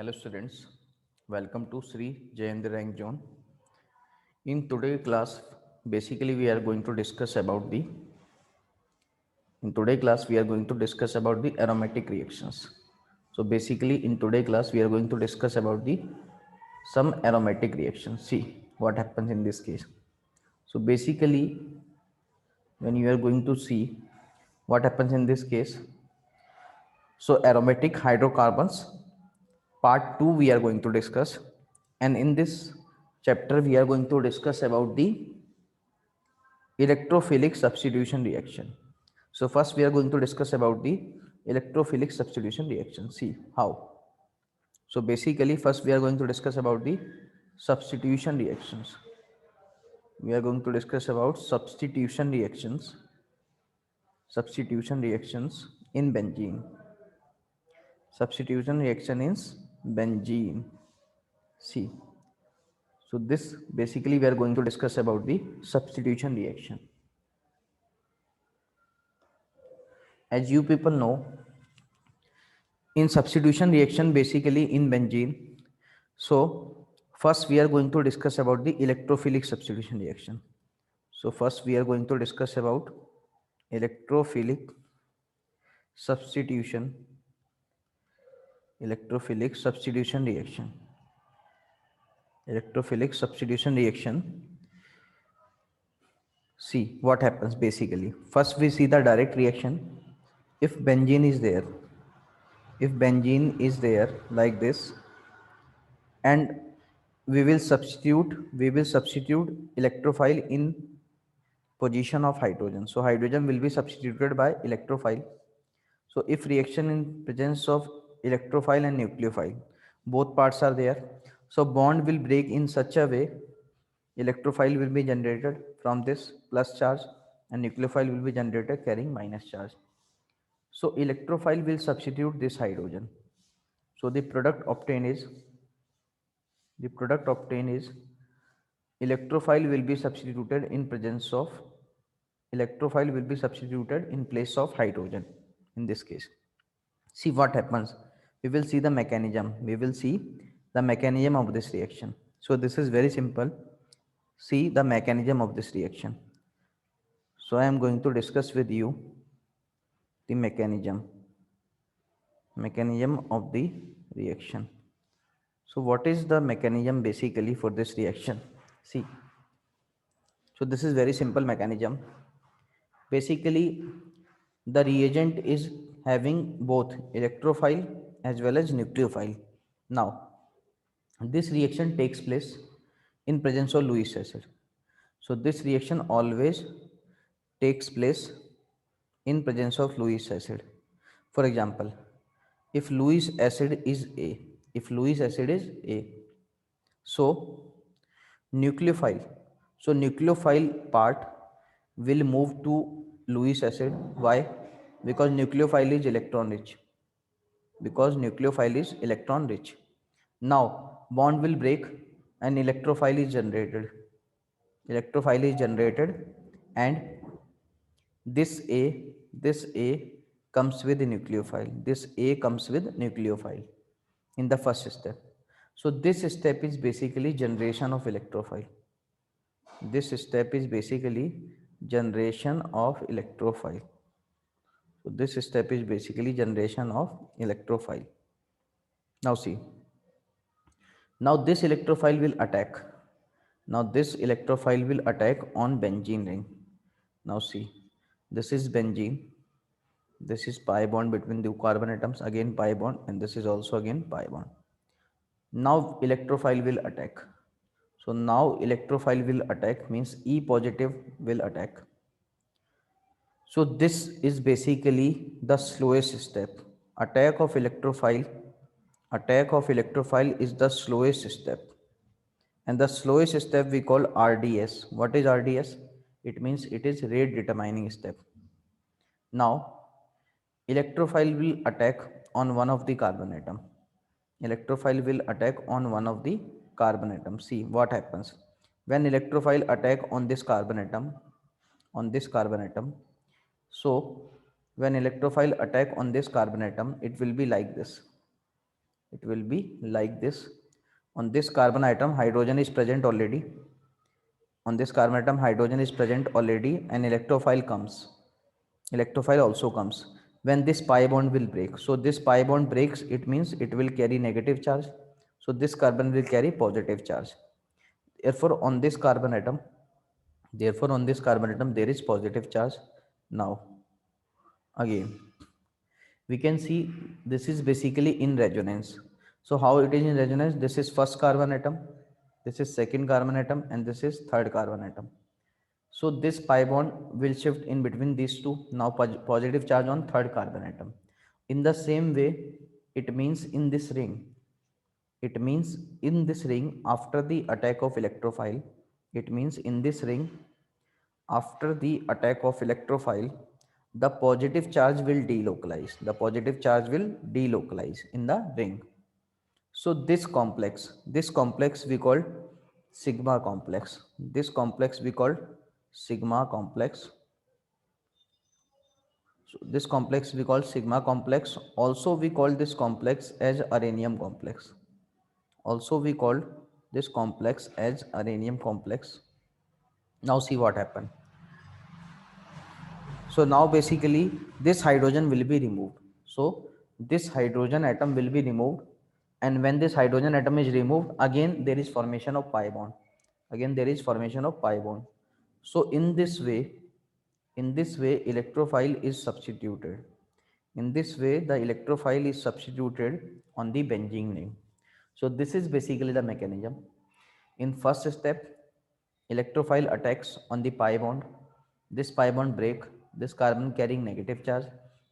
Hello students, welcome to Sri Jayendra Rank Zone. In today's class, basically we are going to discuss about the in today's class we are going to discuss about the aromatic reactions. So basically in today's class we are going to discuss about the some aromatic reactions. See what happens in this case. So basically when you are going to see what happens in this case, so aromatic hydrocarbons part 2 we are going to discuss, and in this chapter we are going to discuss about the electrophilic substitution reaction. So first we are going to discuss about the electrophilic substitution reaction. See how. So basically first we are going to discuss about the substitution reactions. We are going to discuss about substitution reactions in benzene. Substitution reaction is benzene. See, so this basically we are going to discuss about the substitution reaction. As you people know, in substitution reaction basically in benzene, so first we are going to discuss about the electrophilic substitution reaction. So first we are going to discuss about electrophilic substitution electrophilic substitution reaction. Electrophilic substitution reaction, see what happens. Basically first we see the direct reaction. If benzene is there, like this, and we will substitute electrophile in position of hydrogen. So hydrogen will be substituted by electrophile. So if reaction in presence of electrophile and nucleophile, both parts are there, so bond will break in such a way, electrophile will be generated from this plus charge and nucleophile will be generated carrying minus charge. So electrophile will substitute this hydrogen. So the product obtained is electrophile will be substituted in presence of electrophile will be substituted in place of hydrogen in this case. See what happens. We will see the mechanism of this reaction. So this is very simple. See the mechanism of this reaction. So I am going to discuss with you the mechanism of the reaction. So what is the mechanism basically for this reaction? See, so this is very simple mechanism. Basically the reagent is having both electrophile as well as nucleophile. Now this reaction takes place in presence of Lewis acid. So this reaction always takes place in presence of Lewis acid. For example, if Lewis acid is A, so nucleophile, nucleophile part will move to Lewis acid. Why? Because nucleophile is electron rich. Now bond will break and electrophile is generated, and this A comes with the nucleophile in the first step. So this step is basically generation of electrophile. So this step is basically generation of electrophile. Now see, now this electrophile will attack. On benzene ring. Now see, this is benzene. This is pi bond between the carbon atoms, again pi bond, and this is also again pi bond. Now electrophile will attack. So now electrophile will attack means E positive will attack. So this is basically the slowest step. Attack of electrophile. Attack of electrophile is the slowest step. And the slowest step we call RDS. What is RDS? It means it is rate determining step. Now electrophile will attack on one of the carbon atom. See what happens when electrophile attack on this carbon atom. So when electrophile attack on this carbon atom, it will be like this. It will be like this. On this carbon atom hydrogen is present already. On this carbon atom hydrogen is present already, and electrophile comes. Electrophile also comes when this pi bond will break. So this pi bond breaks, it means it will carry negative charge, so this carbon will carry positive charge. Therefore on this carbon atom, there is positive charge. Now again we can see this is basically in resonance. So how it is in resonance? This is first carbon atom, this is second carbon atom, and this is third carbon atom. So this pi bond will shift in between these two. Now positive charge on third carbon atom. In the same way, it means in this ring, it means in this ring after the attack of electrophile, it means in this ring after the attack of electrophile, the positive charge will delocalize. The positive charge will delocalize in the ring. So this complex we call sigma complex. This complex we call sigma complex. So this complex we call sigma complex. Also we call this complex as arrhenium complex. Also we call this complex as arrhenium complex. Now see what happened. So now basically this hydrogen will be removed. So this hydrogen atom will be removed, and when this hydrogen atom is removed, again there is formation of pi bond. Again there is formation of pi bond. So in this way electrophile is substituted. In this way the electrophile is substituted on the benzene ring. So this is basically the mechanism. In first step, electrophile attacks on the pi bond. This pi bond break, this carbon carrying negative charge,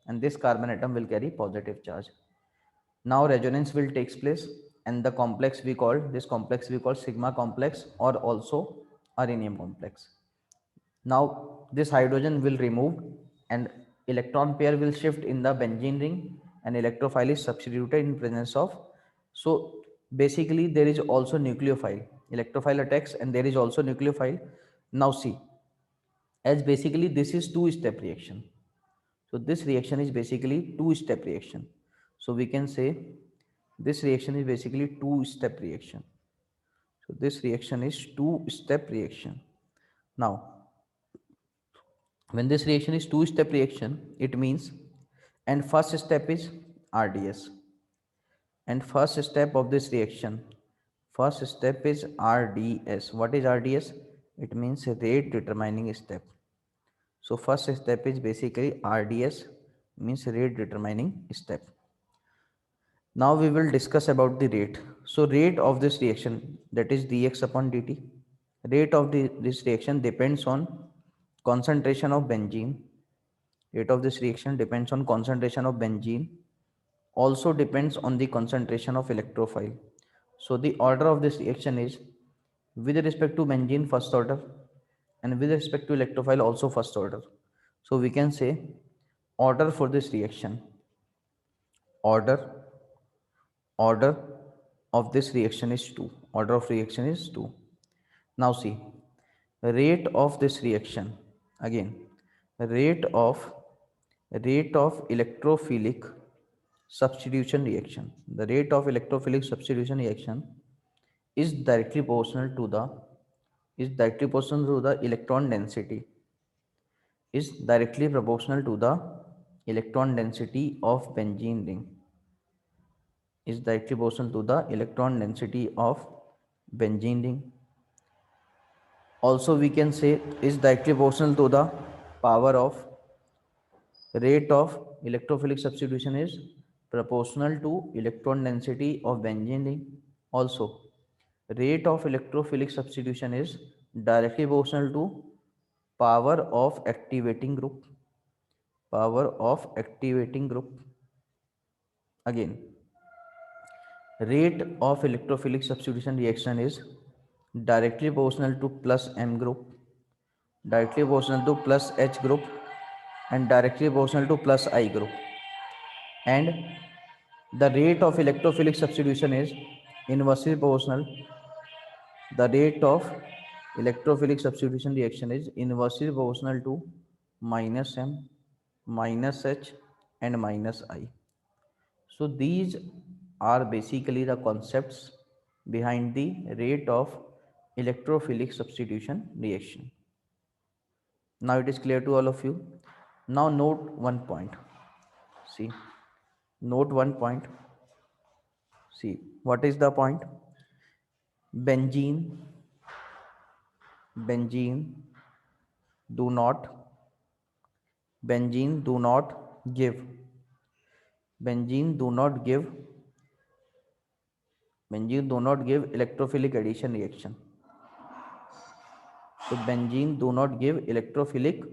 and this carbon atom will carry positive charge. Now resonance will takes place, and the complex we call sigma complex or also arrhenium complex. Now this hydrogen will remove, and electron pair will shift in the benzene ring, and electrophile is substituted in presence of. So basically there is also nucleophile. Electrophile attacks and there is also nucleophile. Now see, as basically this is two-step reaction. So this reaction is basically two-step reaction. So we can say this reaction is basically two-step reaction. So this reaction is two-step reaction. Now when this reaction is two-step reaction, it means, and first step is RDS, and first step of this reaction, first step is RDS. What is RDS? It means rate determining step. So first step is basically RDS, means rate determining step. Now we will discuss about the rate. So rate of this reaction, that is dx upon dt. Rate of this reaction depends on concentration of benzene. Rate of this reaction depends on concentration of benzene. Also depends on the concentration of electrophile. So the order of this reaction is with respect to benzene first order, and with respect to electrophile also first order. So we can say order for this reaction, order order of this reaction is 2. Order of reaction is 2. Now see, rate of this reaction, again rate of electrophilic substitution reaction. The rate of electrophilic substitution reaction is directly proportional to the electron density, is directly proportional to the electron density of benzene ring, is directly proportional to the electron density of benzene ring. Also we can say is directly proportional to the power of rate of electrophilic substitution is proportional to electron density of benzene ring. Also rate of electrophilic substitution is directly proportional to power of activating group, power of activating group. Again rate of electrophilic substitution reaction is directly proportional to plus m group, directly proportional to plus h group, and directly proportional to plus I group. And the rate of electrophilic substitution is inversely proportional. The rate of electrophilic substitution reaction is inversely proportional to minus m, minus h, and minus I. So these are basically the concepts behind the rate of electrophilic substitution reaction. Now it is clear to all of you. Now note one point. See, note one point. See, what is the point? Benzene, benzene do not, benzene do not give, benzene do not give, benzene do not give electrophilic addition reaction. So benzene do not give electrophilic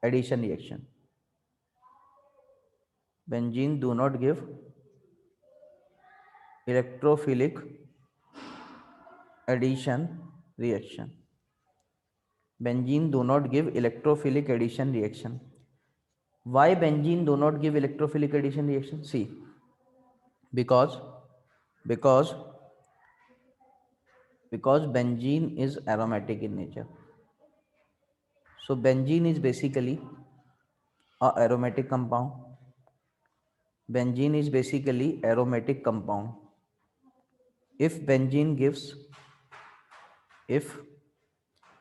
addition reaction. Benzene do not give electrophilic addition reaction. Benzene do not give electrophilic addition reaction. Why benzene do not give electrophilic addition reaction? See, because because because benzene is aromatic in nature. So benzene is basically a aromatic compound. Benzene is basically aromatic compound. If benzene gives, if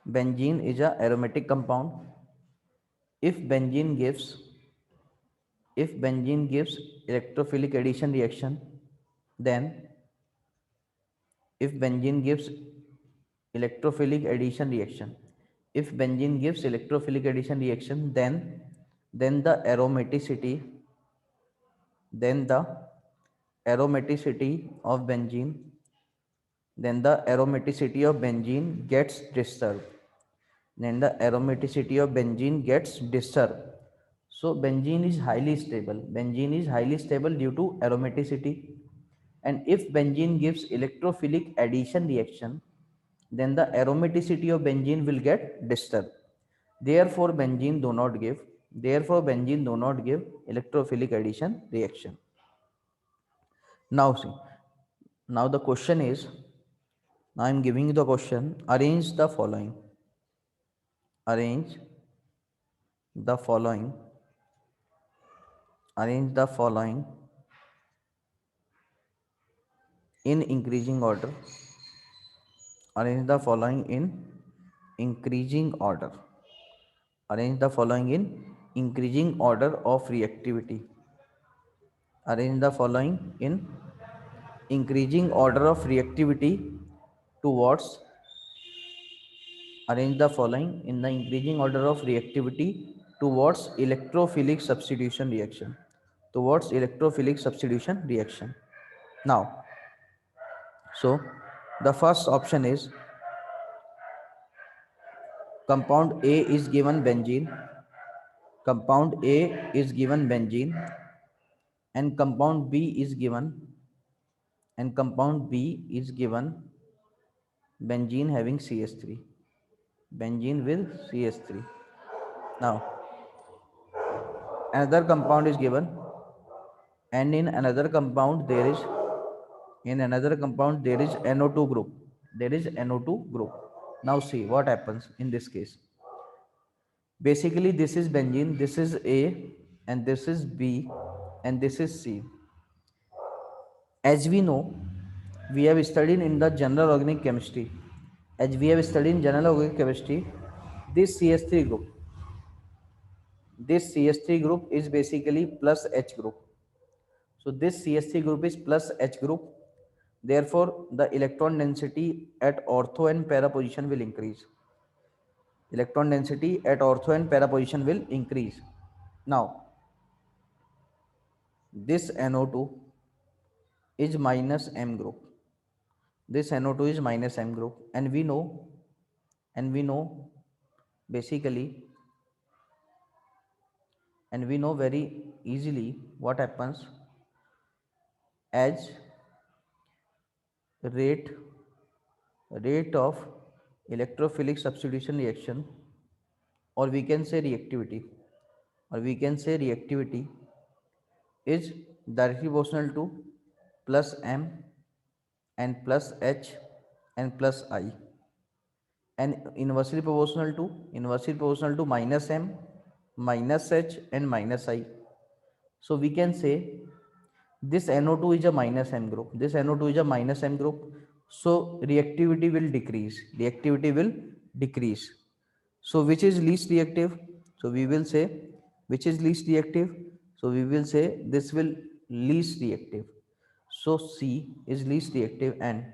benzene is a aromatic compound, if benzene gives, if benzene gives electrophilic addition reaction, then if benzene gives electrophilic addition reaction, if benzene gives electrophilic addition reaction, then the aromaticity, then the aromaticity of benzene, then the aromaticity of benzene gets disturbed, then the aromaticity of benzene gets disturbed. So benzene is highly stable, benzene is highly stable due to aromaticity, and if benzene gives electrophilic addition reaction, then the aromaticity of benzene will get disturbed. Therefore benzene do not give, therefore benzene do not give electrophilic addition reaction. Now see, now the question is, now I am giving you the question. Arrange the following, arrange the following, arrange the following in increasing order, arrange the following in increasing order, arrange the following in increasing order of reactivity, arrange the following in increasing order of reactivity towards, arrange the following in the increasing order of reactivity towards electrophilic substitution reaction, towards electrophilic substitution reaction. Now, so the first option is compound A is given benzene, compound A is given benzene, and compound B is given, and compound B is given benzene having CH3, benzene with CH3. Now another compound is given, and in another compound there is, in another compound there is NO2 group, there is NO2 group. Now see what happens in this case. Basically this is benzene, this is A, and this is B, and this is C. As we know, we have studied in the general organic chemistry, as we have studied in general organic chemistry, this CH3 group, this CH3 group is basically plus H group. So this CH3 group is plus H group. Therefore, the electron density at ortho and para position will increase. Electron density at ortho and para position will increase. Now, this NO2 is minus M group. This NO2 is minus M group, and we know basically, and we know very easily what happens as rate of electrophilic substitution reaction, or we can say reactivity, or we can say reactivity is directly proportional to plus M and plus H and plus I, and inversely proportional to minus M, minus H and minus I. So we can say This NO2 is a minus M group. This NO2 is a minus M group. So reactivity will decrease. Reactivity will decrease. So which is least reactive? So we will say which is least reactive? So we will say this will least reactive. So C is least reactive and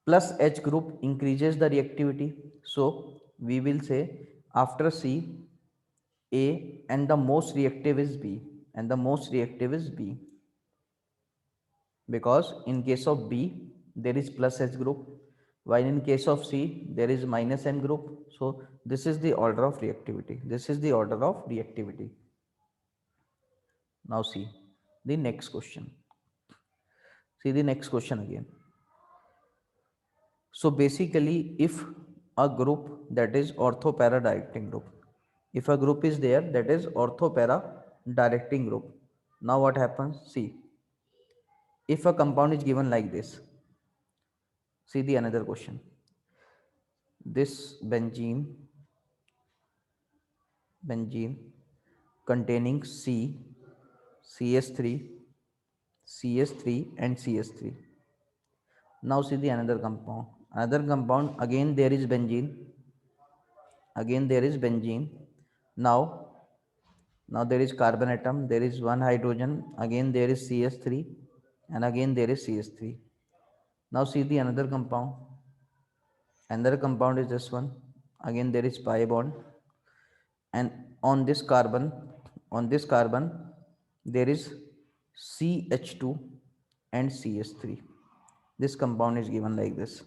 plus H group increases the reactivity. So we will say after C A and the most reactive is B and the most reactive is B, because in case of B there is plus H group while in case of C there is minus M group. So this is the order of reactivity. This is the order of reactivity. Now see the next question. See the next question again. So basically, if a group that is orthopara directing group, if a group is there that is orthopara directing group, now what happens? See, if a compound is given like this, see the another question. This benzene containing C, CS3, CS3 and CS3. Now see the another compound. Another compound, again there is benzene, again there is benzene. Now Now there is carbon atom, there is one hydrogen, again there is CS3 and again there is CS3. Now see the another compound. Another compound is this one. Again there is pi bond and on this carbon there is CH2 and CS3. This compound is given like this.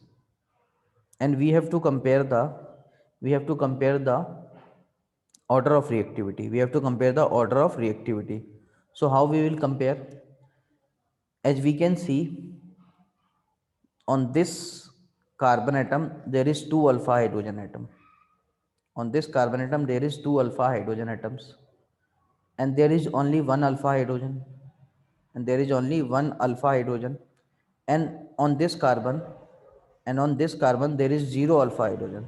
And we have to compare the order of reactivity. We have to compare the order of reactivity. So how we will compare? As we can see, on this carbon atom there is two alpha hydrogen atom. On this carbon atom there is two alpha hydrogen atoms, and there is only one alpha hydrogen, and there is only one alpha hydrogen, and on this carbon there is zero alpha hydrogen.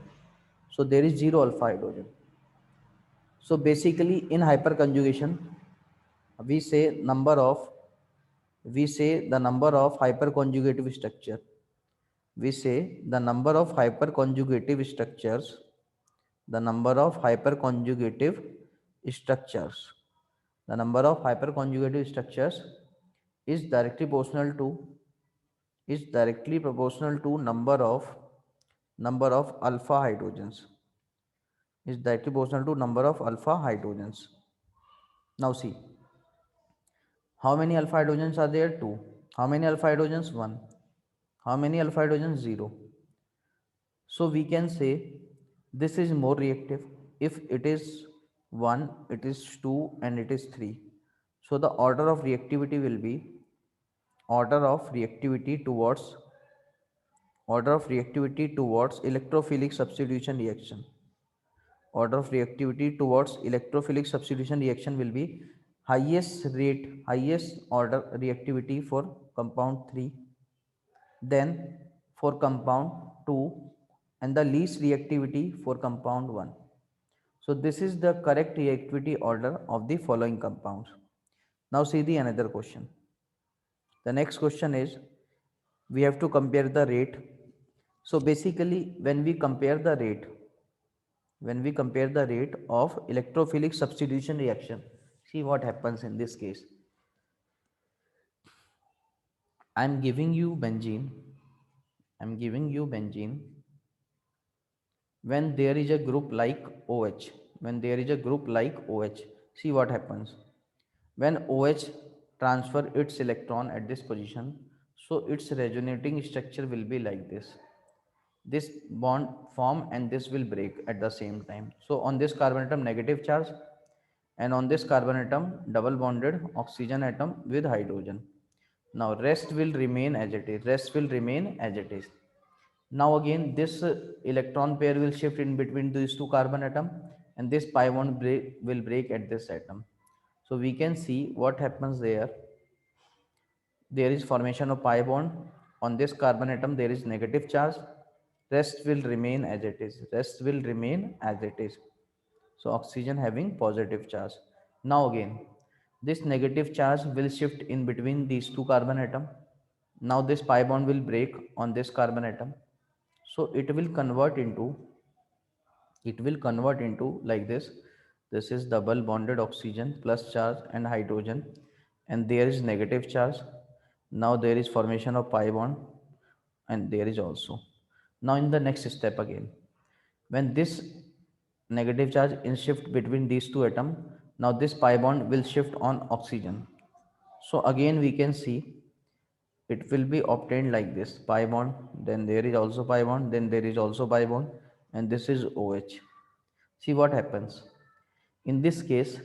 So there is zero alpha hydrogen. So basically in hyperconjugation we say the number of hyperconjugative structure. We say the number of hyperconjugative structures, the number of hyperconjugative structures, the number of hyperconjugative structures is directly proportional to number of alpha hydrogens, is directly proportional to number of alpha hydrogens. Now see, how many alpha hydrogens are there? 2. How many alpha hydrogens? 1. How many alpha hydrogens? 0. So we can say this is more reactive if it is 1, it is 2 and it is 3. So the order of reactivity will be order of reactivity towards electrophilic substitution reaction. Order of reactivity towards electrophilic substitution reaction will be highest order reactivity for compound 3, then for compound 2, and the least reactivity for compound 1. So this is the correct reactivity order of the following compounds. Now see the another question. The next question is, we have to compare the rate. So basically when we compare the rate of electrophilic substitution reaction, see what happens in this case. I'm giving you benzene. I'm giving you benzene when there is a group like OH. When there is a group like OH, see what happens. When OH transfer its electron at this position, so its resonating structure will be like this. This bond form and this will break at the same time. So on this carbon atom negative charge, and on this carbon atom double bonded oxygen atom with hydrogen. Now rest will remain as it is. Rest will remain as it is. Now again this electron pair will shift in between these two carbon atom, and this pi bond will break at this atom. So we can see what happens there. There is formation of pi bond. On this carbon atom there is negative charge. Rest will remain as it is. Rest will remain as it is. So oxygen having positive charge. Now again, This negative charge will shift in between these two carbon atom. Now this pi bond will break on this carbon atom. So it will convert into like this. This is double bonded oxygen plus charge and hydrogen, and there is negative charge. Now there is formation of pi bond, and there is also. Now in the next step again, when this negative charge is shift between these two atoms, now this pi bond will shift on oxygen. So again we can see it will be obtained like this: pi bond, then there is also pi bond, then there is also pi bond, and this is OH. See what happens. In this case,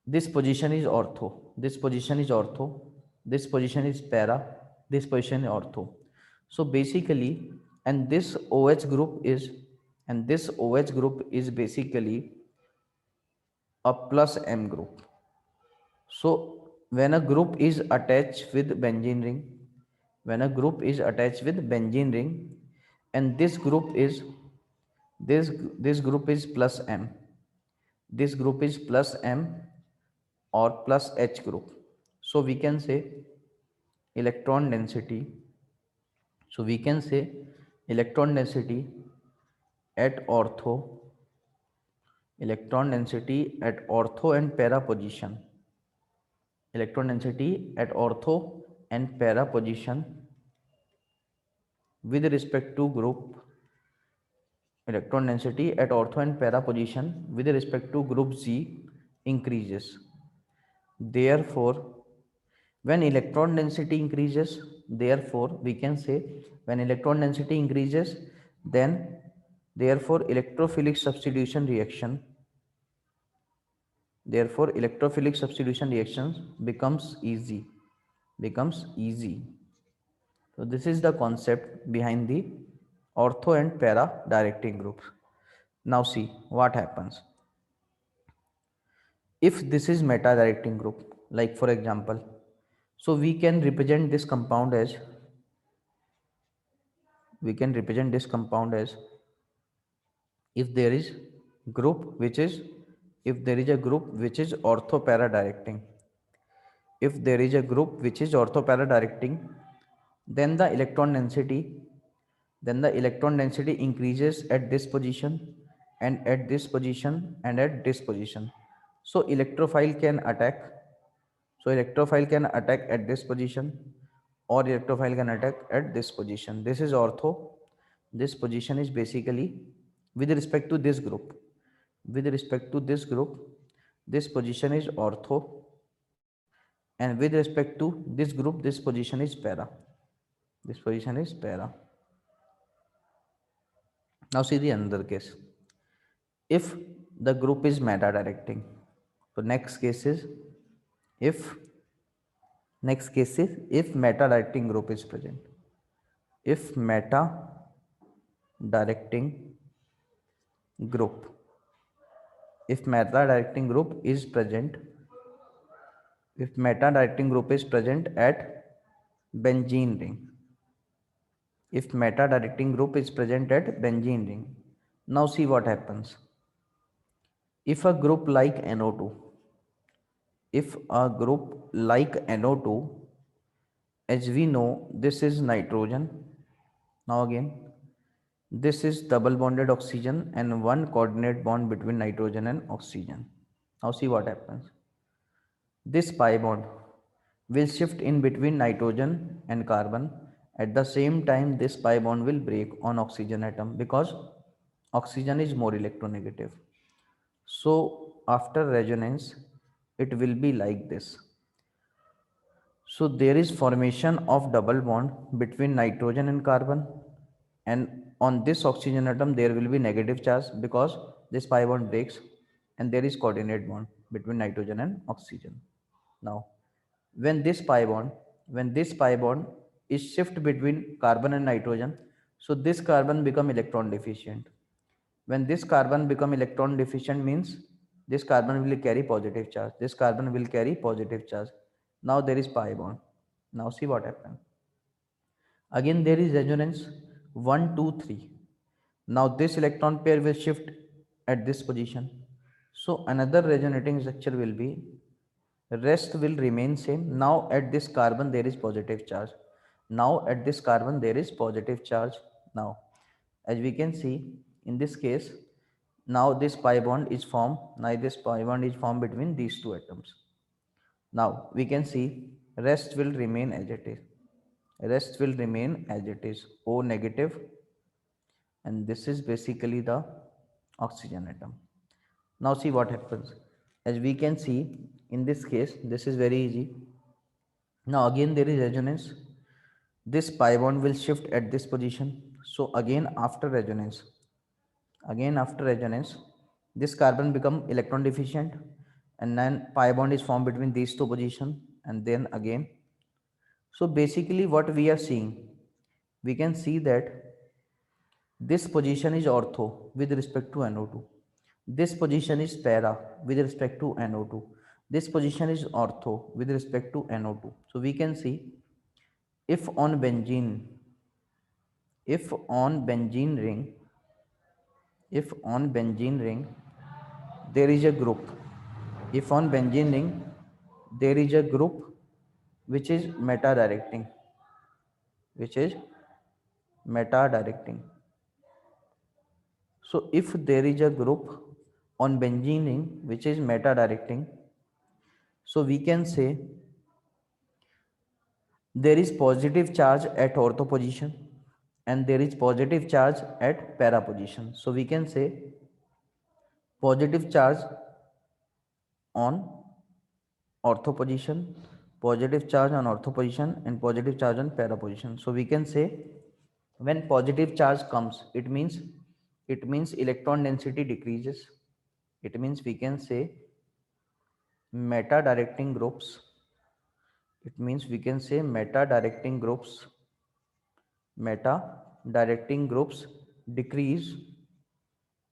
this position is ortho, this position is ortho, this position is para, this position is ortho. So basically, and this OH group is, and this OH group is basically a plus M group. So when a group is attached with benzene ring, when a group is attached with benzene ring, and this group is plus M, this group is plus M or plus H group. So we can say electron density. So we can say electron density at ortho, electron density at ortho and para position, electron density at ortho and para position with respect to group, electron density at ortho and para position with respect to group Z increases. Therefore, when electron density increases, therefore we can say when electron density increases, then therefore electrophilic substitution reaction, therefore electrophilic substitution reactions becomes easy. So this is the concept behind the ortho and para directing groups. Now see what happens. If this is meta directing group, like for example, so we can represent this compound as, if there is group which is, if there is a group which is ortho para directing, if there is a group which is ortho para directing, then the electron density, increases at this position and at this position and at this position. So electrophile can attack, at this position, or electrophile can attack at this position. This is ortho, this position is basically with respect to this group, with respect to this group, this position is ortho, and with respect to this group, this position is para, this position is para. Now see the another case. If the group is meta directing, so if if meta directing group is present, if meta directing group, if meta directing group is present, if meta directing group is present at benzene ring, if meta directing group is present at benzene ring, now see what happens. If a group like NO2, if a group like NO2, as we know this is nitrogen, now again this is double bonded oxygen and one coordinate bond between nitrogen and oxygen. Now see what happens. This pi bond will shift in between nitrogen and carbon. At the same time, this pi bond will break on oxygen atom because oxygen is more electronegative. So after resonance, it will be like this. So there is formation of double bond between nitrogen and carbon, and on this oxygen atom there will be negative charge because this pi bond breaks, and there is coordinate bond between nitrogen and oxygen. Now when this pi bond is shift between carbon and nitrogen, so this carbon become electron deficient. When this carbon become electron deficient means this carbon will carry positive charge, this carbon will carry positive charge. Now there is pi bond. Now see what happens. Again there is resonance 1 2 3. Now this electron pair will shift at this position. So another resonating structure will be rest will remain same. Now at this carbon there is positive charge. Now at this carbon there is positive charge. Now as we can see in this case, now this pi bond is formed. Now this pi bond is formed between these two atoms. Now we can see rest will remain as it is. Rest will remain as it is, O negative, and this is basically the oxygen atom. Now see what happens. As we can see in this case, this is very easy. Now again there is resonance. This pi bond will shift at this position. So again after resonance, this carbon become electron deficient, and then pi bond is formed between these two positions, and then again. So basically what we are seeing, we can see that this position is ortho with respect to NO2. This position is para with respect to NO2. This position is ortho with respect to NO2. So we can see if on benzene, if on benzene ring, if on benzene ring there is a group, if on benzene ring there is a group which is meta directing, which is meta directing. So if there is a group on benzene ring which is meta directing, so we can say there is positive charge at ortho position and there is positive charge at para position. So we can say positive charge on ortho position, positive charge on ortho position, and positive charge on para position. So we can say when positive charge comes, it means electron density decreases. It means we can say meta directing groups. It means we can say meta directing groups decrease,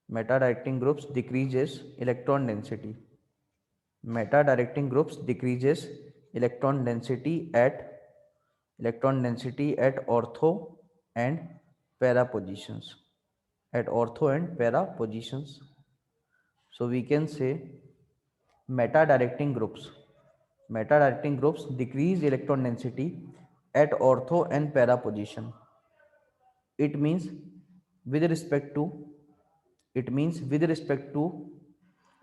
meta directing groups decreases electron density. Meta directing groups decreases electron density at ortho and para positions. At ortho and para positions. So we can say meta directing groups decrease electron density at ortho and para position. It means with respect to with respect to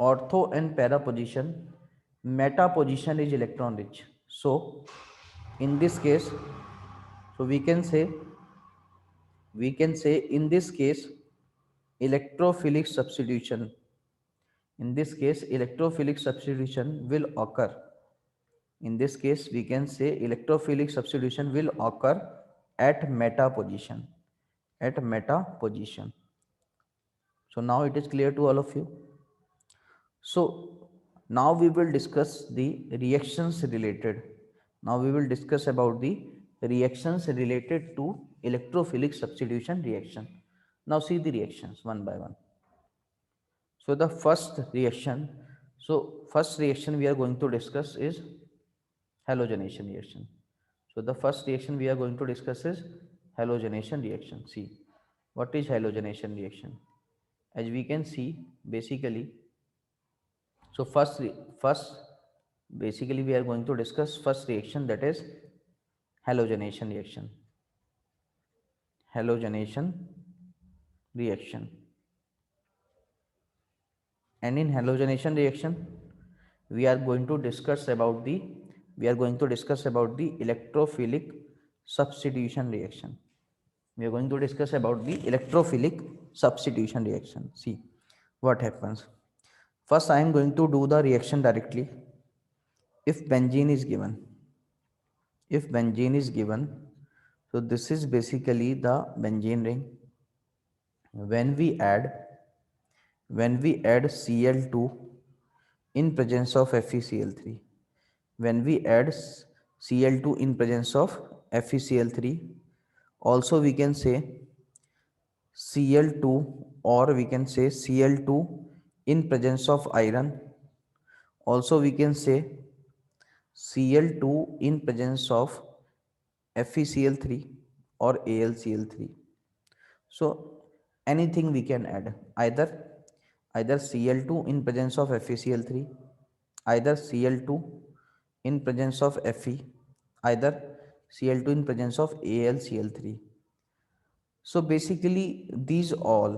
ortho and para position, meta position is electron rich. So in this case, so we can say in this case electrophilic substitution, in this case electrophilic substitution will occur. In this case we can say electrophilic substitution will occur at meta position, at meta position. So now it is clear to all of you. So now we will discuss the reactions related. Now we will discuss about the reactions related to electrophilic substitution reaction. Now see the reactions one by one. So the first reaction, first reaction we are going to discuss is halogenation reaction. So the first reaction we are going to discuss is halogenation reaction. See, what is halogenation reaction? As we can see, basically, so first basically we are going to discuss first reaction, that is halogenation reaction. Halogenation reaction. And in halogenation reaction, we are going to discuss about the electrophilic substitution reaction. We are going to discuss about the electrophilic substitution reaction. See what happens. First, I am going to do the reaction directly. If benzene is given, so this is basically the benzene ring. When we add Cl2 in presence of FeCl3, when we add Cl2 in presence of FeCl3, also we can say Cl2, or we can say Cl2 in presence of iron. Also we can say Cl2 in presence of FeCl3 or AlCl3. So anything we can add, either Cl2 in presence of FeCl3, either Cl2 in presence of Fe, either Cl2 in presence of AlCl3. So basically these all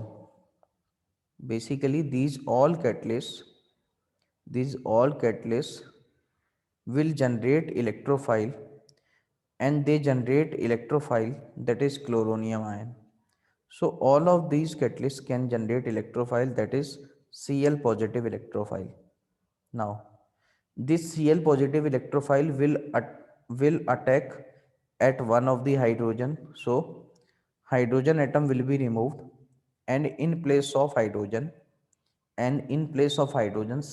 catalysts will generate electrophile, and they generate electrophile, that is chloronium ion. So all of these catalysts can generate electrophile, that is Cl positive electrophile. Now, this Cl positive electrophile will attack at one of the hydrogen. So hydrogen atom will be removed, and in place of hydrogen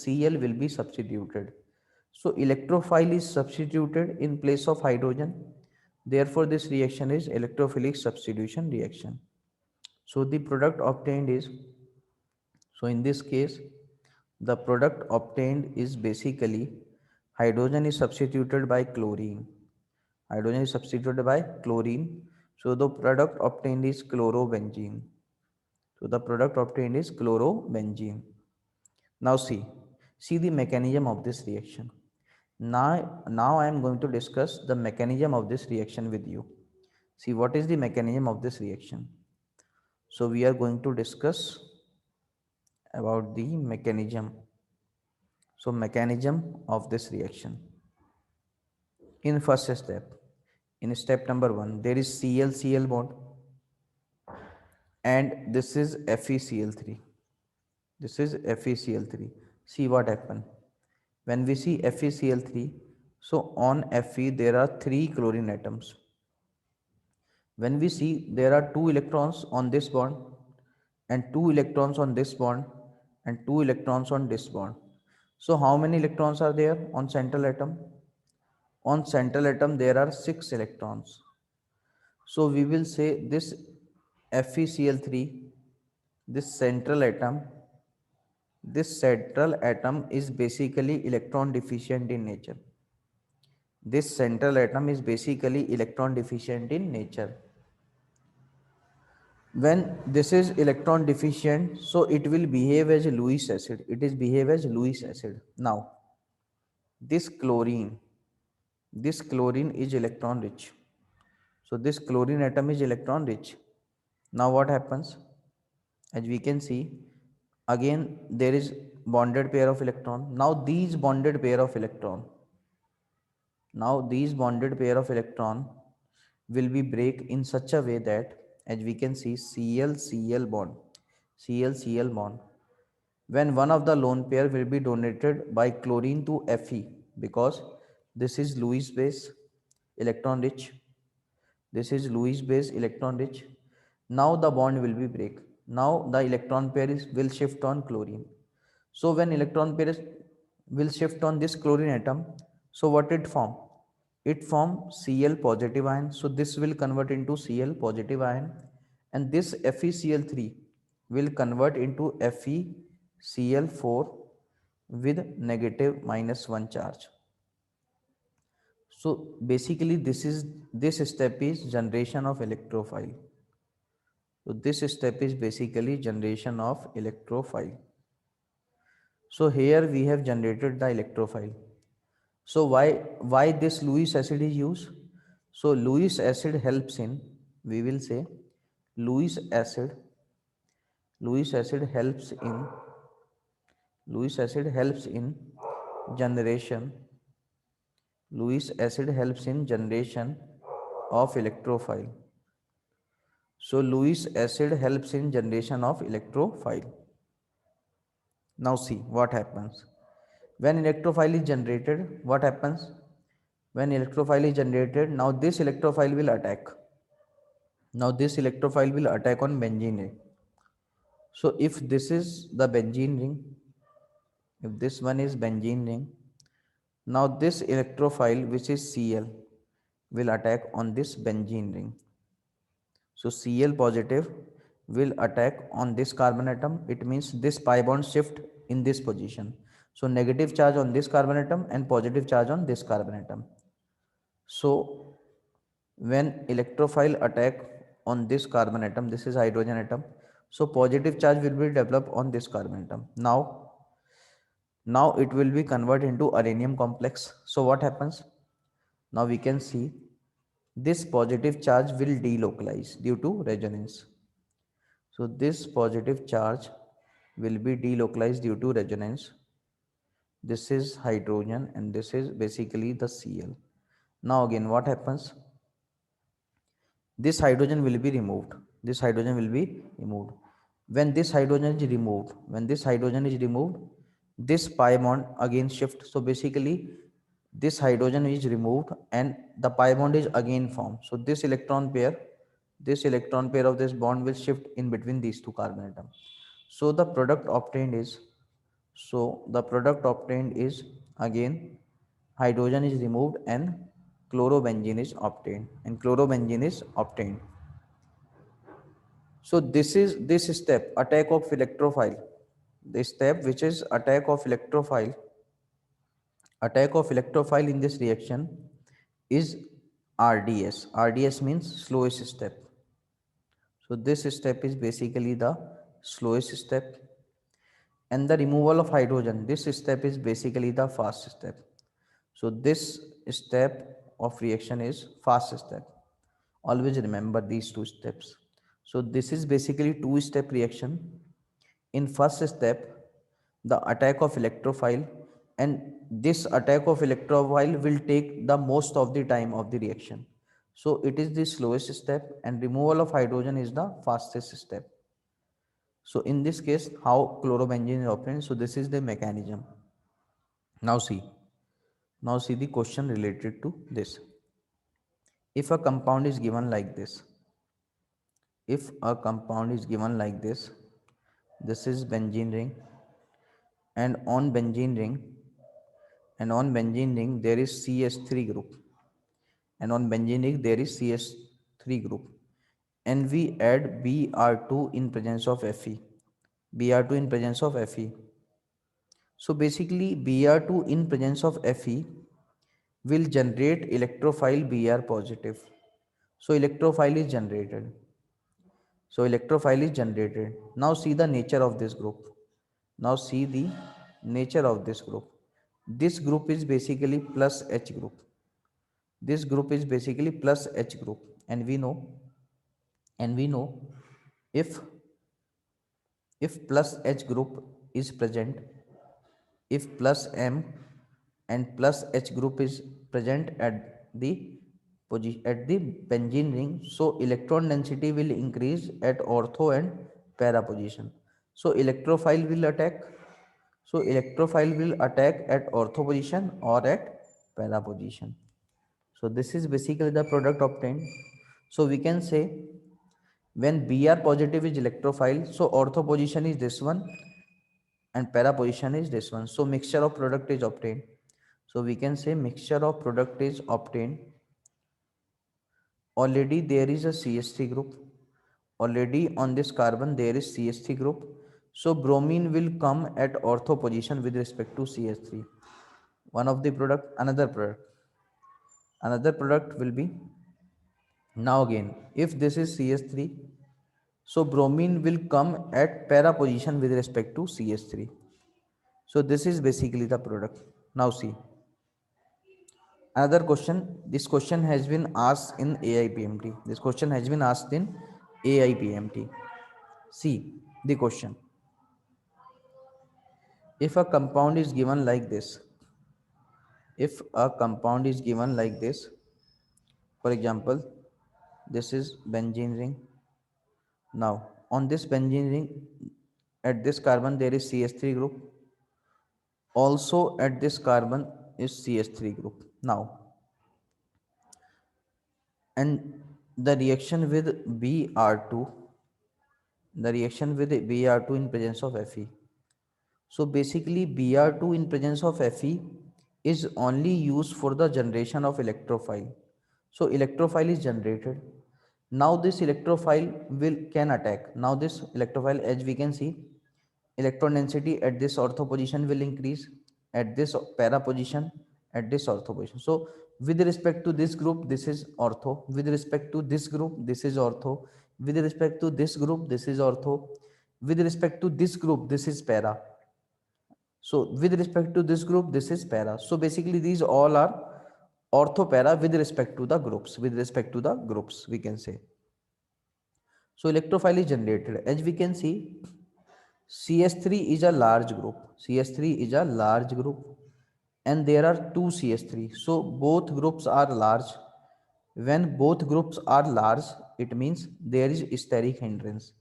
Cl will be substituted. So electrophile is substituted in place of hydrogen. Therefore, this reaction is electrophilic substitution reaction. So the product obtained is, so in this case, the product obtained is basically hydrogen is substituted by chlorine. Hydrogen is substituted by chlorine. So the product obtained is chlorobenzene. So the product obtained is chlorobenzene. Now see the mechanism of this reaction. Now I am going to discuss the mechanism of this reaction with you. See what is the mechanism of this reaction. So we are going to discuss about the mechanism. So mechanism of this reaction. In first step, in step number 1, there is Cl bond, and this is FeCl3. This is FeCl3. See what happened. When we see FeCl3, so on Fe there are 3 chlorine atoms. When we see there are 2 electrons on this bond, and 2 electrons on this bond, and 2 electrons on this bond. So how many electrons are there on central atom? On central atom there are 6 electrons. So we will say this FeCl3, this central atom is basically electron deficient in nature. This central atom is basically electron deficient in nature. When this is electron deficient, so it will behave as Lewis acid. It is behave as Lewis acid. Now, this chlorine, this chlorine is electron rich. So this chlorine atom is electron rich. Now what happens? As we can see, again there is bonded pair of electron. Now these bonded pair of electron will be break in such a way that, as we can see, Cl bond, when one of the lone pair will be donated by chlorine to Fe, because this is Lewis base electron rich, this is Lewis base electron rich. Now the bond will be break. Now the electron pair will shift on chlorine. So when electron pair will shift on this chlorine atom, so what it form? It form Cl positive ion. So this will convert into Cl positive ion, and this FeCl3 will convert into FeCl4 with negative -1 charge. So basically this step is generation of electrophile. So this step is basically generation of electrophile. So here we have generated the electrophile. So why this Lewis acid is used? So Lewis acid helps in, we will say, Lewis acid Lewis acid helps in Lewis acid helps in generation Lewis acid helps in generation of electrophile. So Lewis acid helps in generation of electrophile. Now see what happens. When electrophile is generated, what happens? When electrophile is generated, now this electrophile will attack. Now this electrophile will attack on benzene ring. So if this is the benzene ring, if this one is benzene ring, now this electrophile, which is Cl, will attack on this benzene ring. So Cl positive will attack on this carbon atom. It means this pi bond shift in this position. So negative charge on this carbon atom and positive charge on this carbon atom. So when electrophile attack on this carbon atom, this is hydrogen atom. So positive charge will be developed on this carbon atom. Now it will be converted into aluminum complex. So what happens? Now we can see this positive charge will delocalize due to resonance. So this positive charge will be delocalized due to resonance. This is hydrogen and this is basically the Cl. Now again what happens? This hydrogen will be removed. This hydrogen will be removed. When this hydrogen is removed, this pi bond again shift. So basically this hydrogen is removed and the pi bond is again formed. So this electron pair of this bond will shift in between these two carbon atoms. So the product obtained is, again hydrogen is removed and chlorobenzene is obtained. So this step, attack of electrophile. The step which is attack of electrophile in this reaction is RDS. RDS means slowest step. So this step is basically the slowest step, and the removal of hydrogen, this step is basically the fast step. So this step of reaction is fast step. Always remember these two steps. So this is basically two-step reaction. In first step, the attack of electrophile, and this attack of electrophile will take the most of the time of the reaction. So it is the slowest step and removal of hydrogen is the fastest step. So in this case, how chlorobenzene is obtained? So this is the mechanism. Now see, the question related to this. If a compound is given like this, this is benzene ring, and on benzene ring, there is CS3 group, and on benzene ring there is CS3 group, and we add Br2 in presence of Fe. Br2 in presence of Fe. So basically Br2 in presence of Fe will generate electrophile Br positive. So electrophile is generated. Now see the nature of this group. This group is basically plus H group. And we know if plus H group is present, if plus M and plus H group is present at the benzene ring, so electron density will increase at ortho and para position. So electrophile will attack at ortho position or at para position. So this is basically the product obtained. So we can say when Br positive is electrophile, so ortho position is this one and para position is this one. So mixture of product is obtained. So we can say mixture of product is obtained. Already there is a CH3 group. Already on this carbon there is CH3 group. So bromine will come at ortho position with respect to CH3. One of the product, another product will be, now again if this is CH3, so bromine will come at para position with respect to CH3. So this is basically the product. Now see another question. This question has been asked in AIPMT. See the question. If a compound is given like this, for example, this is benzene ring. Now on this benzene ring, at this carbon there is CH3 group. Also at this carbon is CH3 group. Now, and the reaction with Br2, in presence of Fe. So basically Br2 in presence of Fe is only used for the generation of electrophile. So electrophile is generated. Now this electrophile can attack. Now this electrophile, as we can see, electron density at this ortho position will increase, at this para position, at this ortho position. So with respect to this group, this is ortho. With respect to this group, this is ortho. With respect to this group, this is ortho. With respect to this group, this is para. So with respect to this group, this is para. So basically these all are ortho para with respect to the groups, with respect to the groups we can say. So electrophile is generated. As we can see, CS3 is a large group. CS3 is a large group and there are two CS3. So both groups are large. When both groups are large, it means there is steric hindrance.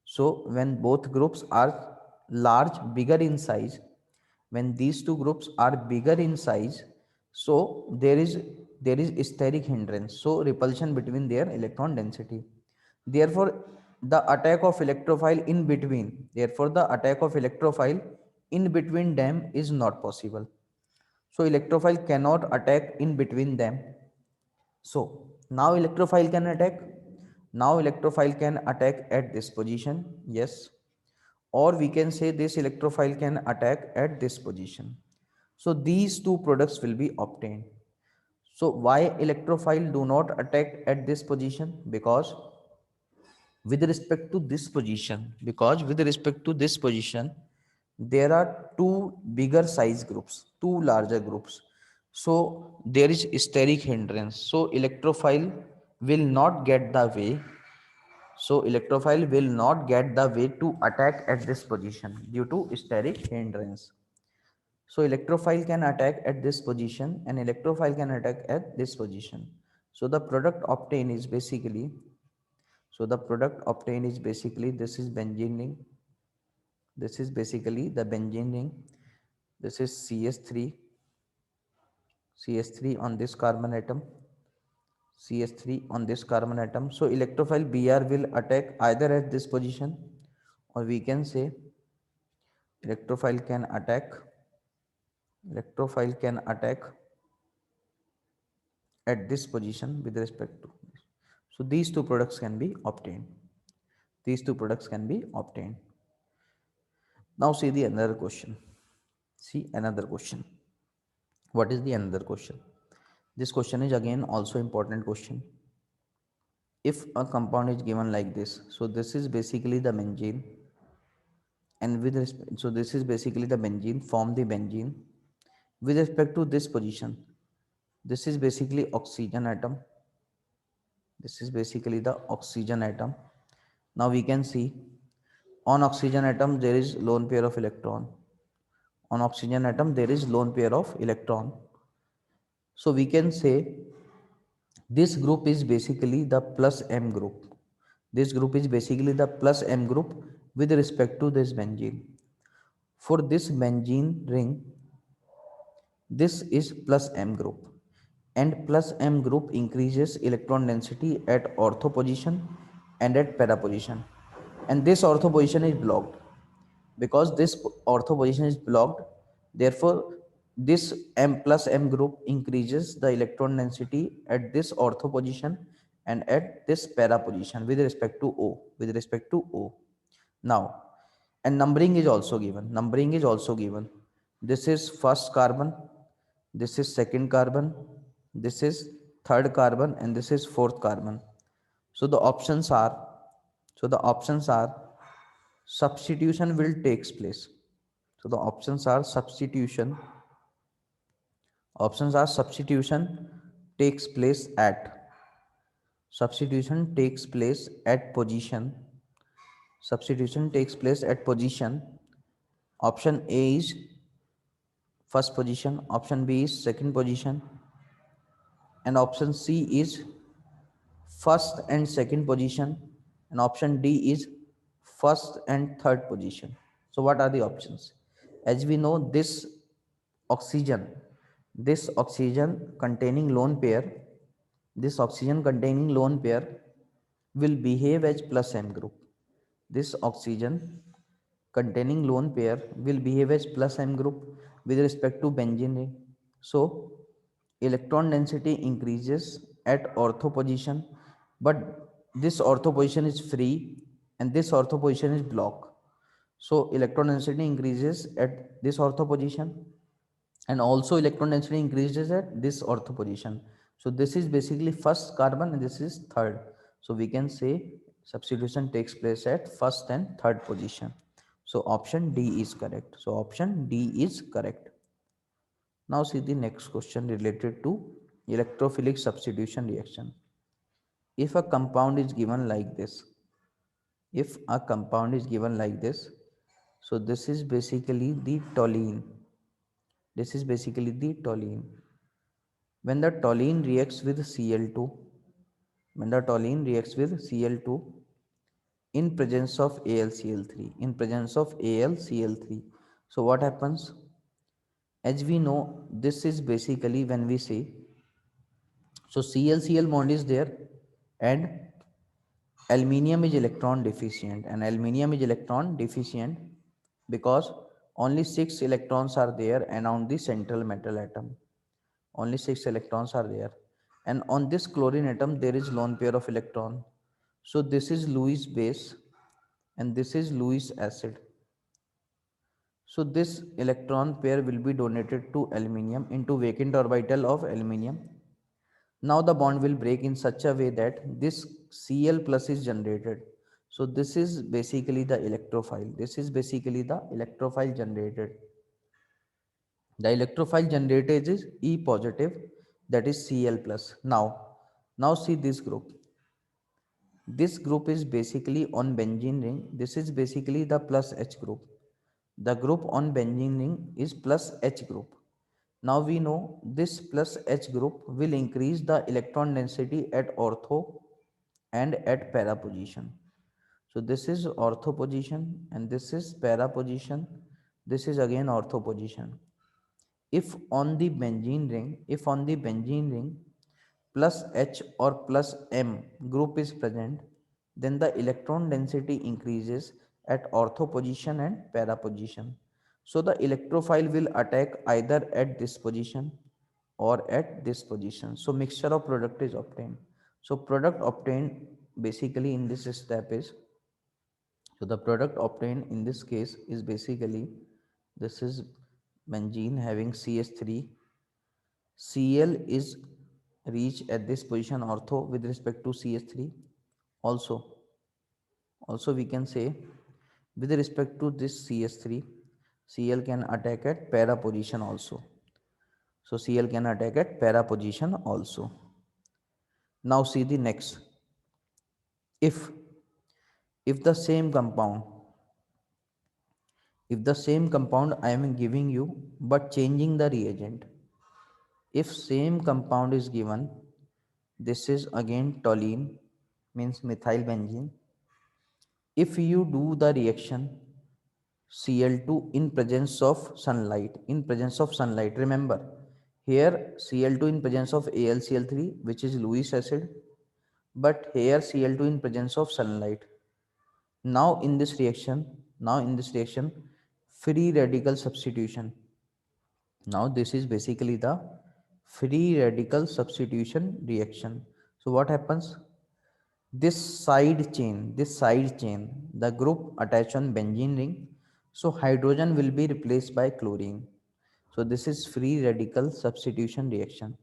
So when both groups are large, bigger in size, when these two groups are bigger in size, so there is steric hindrance. So repulsion between their electron density. Therefore, the attack of electrophile in between. Therefore, the attack of electrophile in between them is not possible. So electrophile cannot attack in between them. So now electrophile can attack. Now electrophile can attack at this position. Yes. Or we can say this electrophile can attack at this position. So these two products will be obtained. So why electrophile do not attack at this position? Because with respect to this position, there are two bigger size groups, two larger groups. So there is steric hindrance. So electrophile will not get the way. So electrophile will not get the way to attack at this position due to steric hindrance. So electrophile can attack at this position and electrophile can attack at this position. So the product obtained is basically this is benzene ring. This is basically the benzene ring. This is CS3 on this carbon atom, CS3 on this carbon atom. So electrophile Br will attack either at this position, or we can say electrophile can attack electrophile can attack at this position with respect to this. So these two products can be obtained. These two products can be obtained. Now see the another question. See another question. What is the another question? This question is again also important question. If a compound is given like this, so this is basically the benzene, and so this is basically the benzene, form the benzene with respect to this position. This is basically oxygen atom. This is basically the oxygen atom. Now we can see on oxygen atom there is lone pair of electron. On oxygen atom there is lone pair of electron. So we can say this group is basically the plus M group. This group is basically the plus M group with respect to this benzene. For this benzene ring, this is plus M group, and plus M group increases electron density at ortho position and at para position, and this ortho position is blocked. Because this ortho position is blocked, therefore this M plus M group increases the electron density at this ortho position and at this para position with respect to O. Now, and numbering is also given. This is first carbon, this is second carbon, this is third carbon, and this is fourth carbon. So the options are so the options are substitution will takes place. So the options are takes place at substitution takes place at position. Substitution takes place at position. Option A is first position, option B is second position, and option C is first and second position, and option D is first and third position. So what are the options? As we know, oxygen this oxygen containing lone pair will behave as plus M group. This oxygen containing lone pair will behave as plus M group with respect to benzene ring. So electron density increases at ortho position, but this ortho position is free and this ortho position is blocked. So electron density increases at this ortho position, and also electron density increases at this ortho position. So this is basically first carbon and this is third. So we can say substitution takes place at first and third position. So option D is correct. So option D is correct. Now see the next question related to electrophilic substitution reaction. If a compound is given like this, if a compound is given like this, so this is basically the toluene. This is basically the toluene. When the toluene reacts with Cl2, when the toluene reacts with Cl2 in presence of AlCl3, in presence of AlCl3, so what happens? As we know, this is basically when we say, so Cl bond is there, and aluminium is electron deficient, and aluminium is electron deficient because only 6 electrons are there around the central metal atom. Only 6 electrons are there, and on this chlorine atom there is lone pair of electron. So this is Lewis base and this is Lewis acid. So this electron pair will be donated to aluminium into vacant orbital of aluminium. Now the bond will break in such a way that this Cl plus is generated. So this is basically the electrophile. This is basically the electrophile generated. The electrophile generated is E positive, that is Cl plus. Now see this group. This group is basically on benzene ring. This is basically the plus H group. The group on benzene ring is plus H group. Now we know this plus H group will increase the electron density at ortho and at para position. So this is ortho position and this is para position. This is again ortho position. If on the benzene ring plus H or plus M group is present, then the electron density increases at ortho position and para position. So the electrophile will attack either at this position or at this position. So mixture of product is obtained. So product obtained basically in this step is, so the product obtained in this case is basically, this is benzene having CH3. Cl is reached at this position ortho with respect to CH3. Also, also we can say with respect to this CH3, Cl can attack at para position also. So Cl can attack at para position also. Now see the next. If if the same compound, if the same compound I am giving you but changing the reagent, if same compound is given, this is again toluene, means methyl benzene. If you do the reaction Cl2 in presence of sunlight, in presence of sunlight, remember here Cl2 in presence of AlCl3, which is Lewis acid, but here Cl2 in presence of sunlight. Now in this reaction, free radical substitution. Now this is basically the free radical substitution reaction. So what happens? This side chain, the group attached on benzene ring, so hydrogen will be replaced by chlorine. So this is free radical substitution reaction.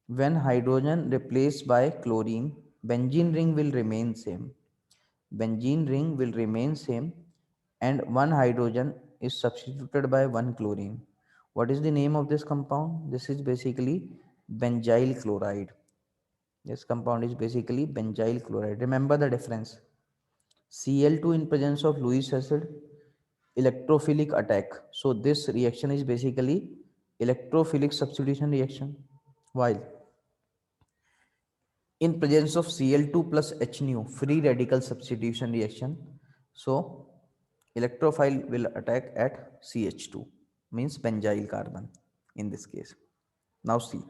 When hydrogen replaced by chlorine, benzene ring will remain same. Benzene ring will remain same and one hydrogen is substituted by one chlorine. What is the name of this compound? This is basically benzyl chloride. This compound is basically benzyl chloride. Remember the difference. Cl2 in presence of Lewis acid, electrophilic attack. So this reaction is basically electrophilic substitution reaction. While in presence of Cl2 plus H nu, free radical substitution reaction. So electrophile will attack at CH2, means benzyl carbon in this case. Now see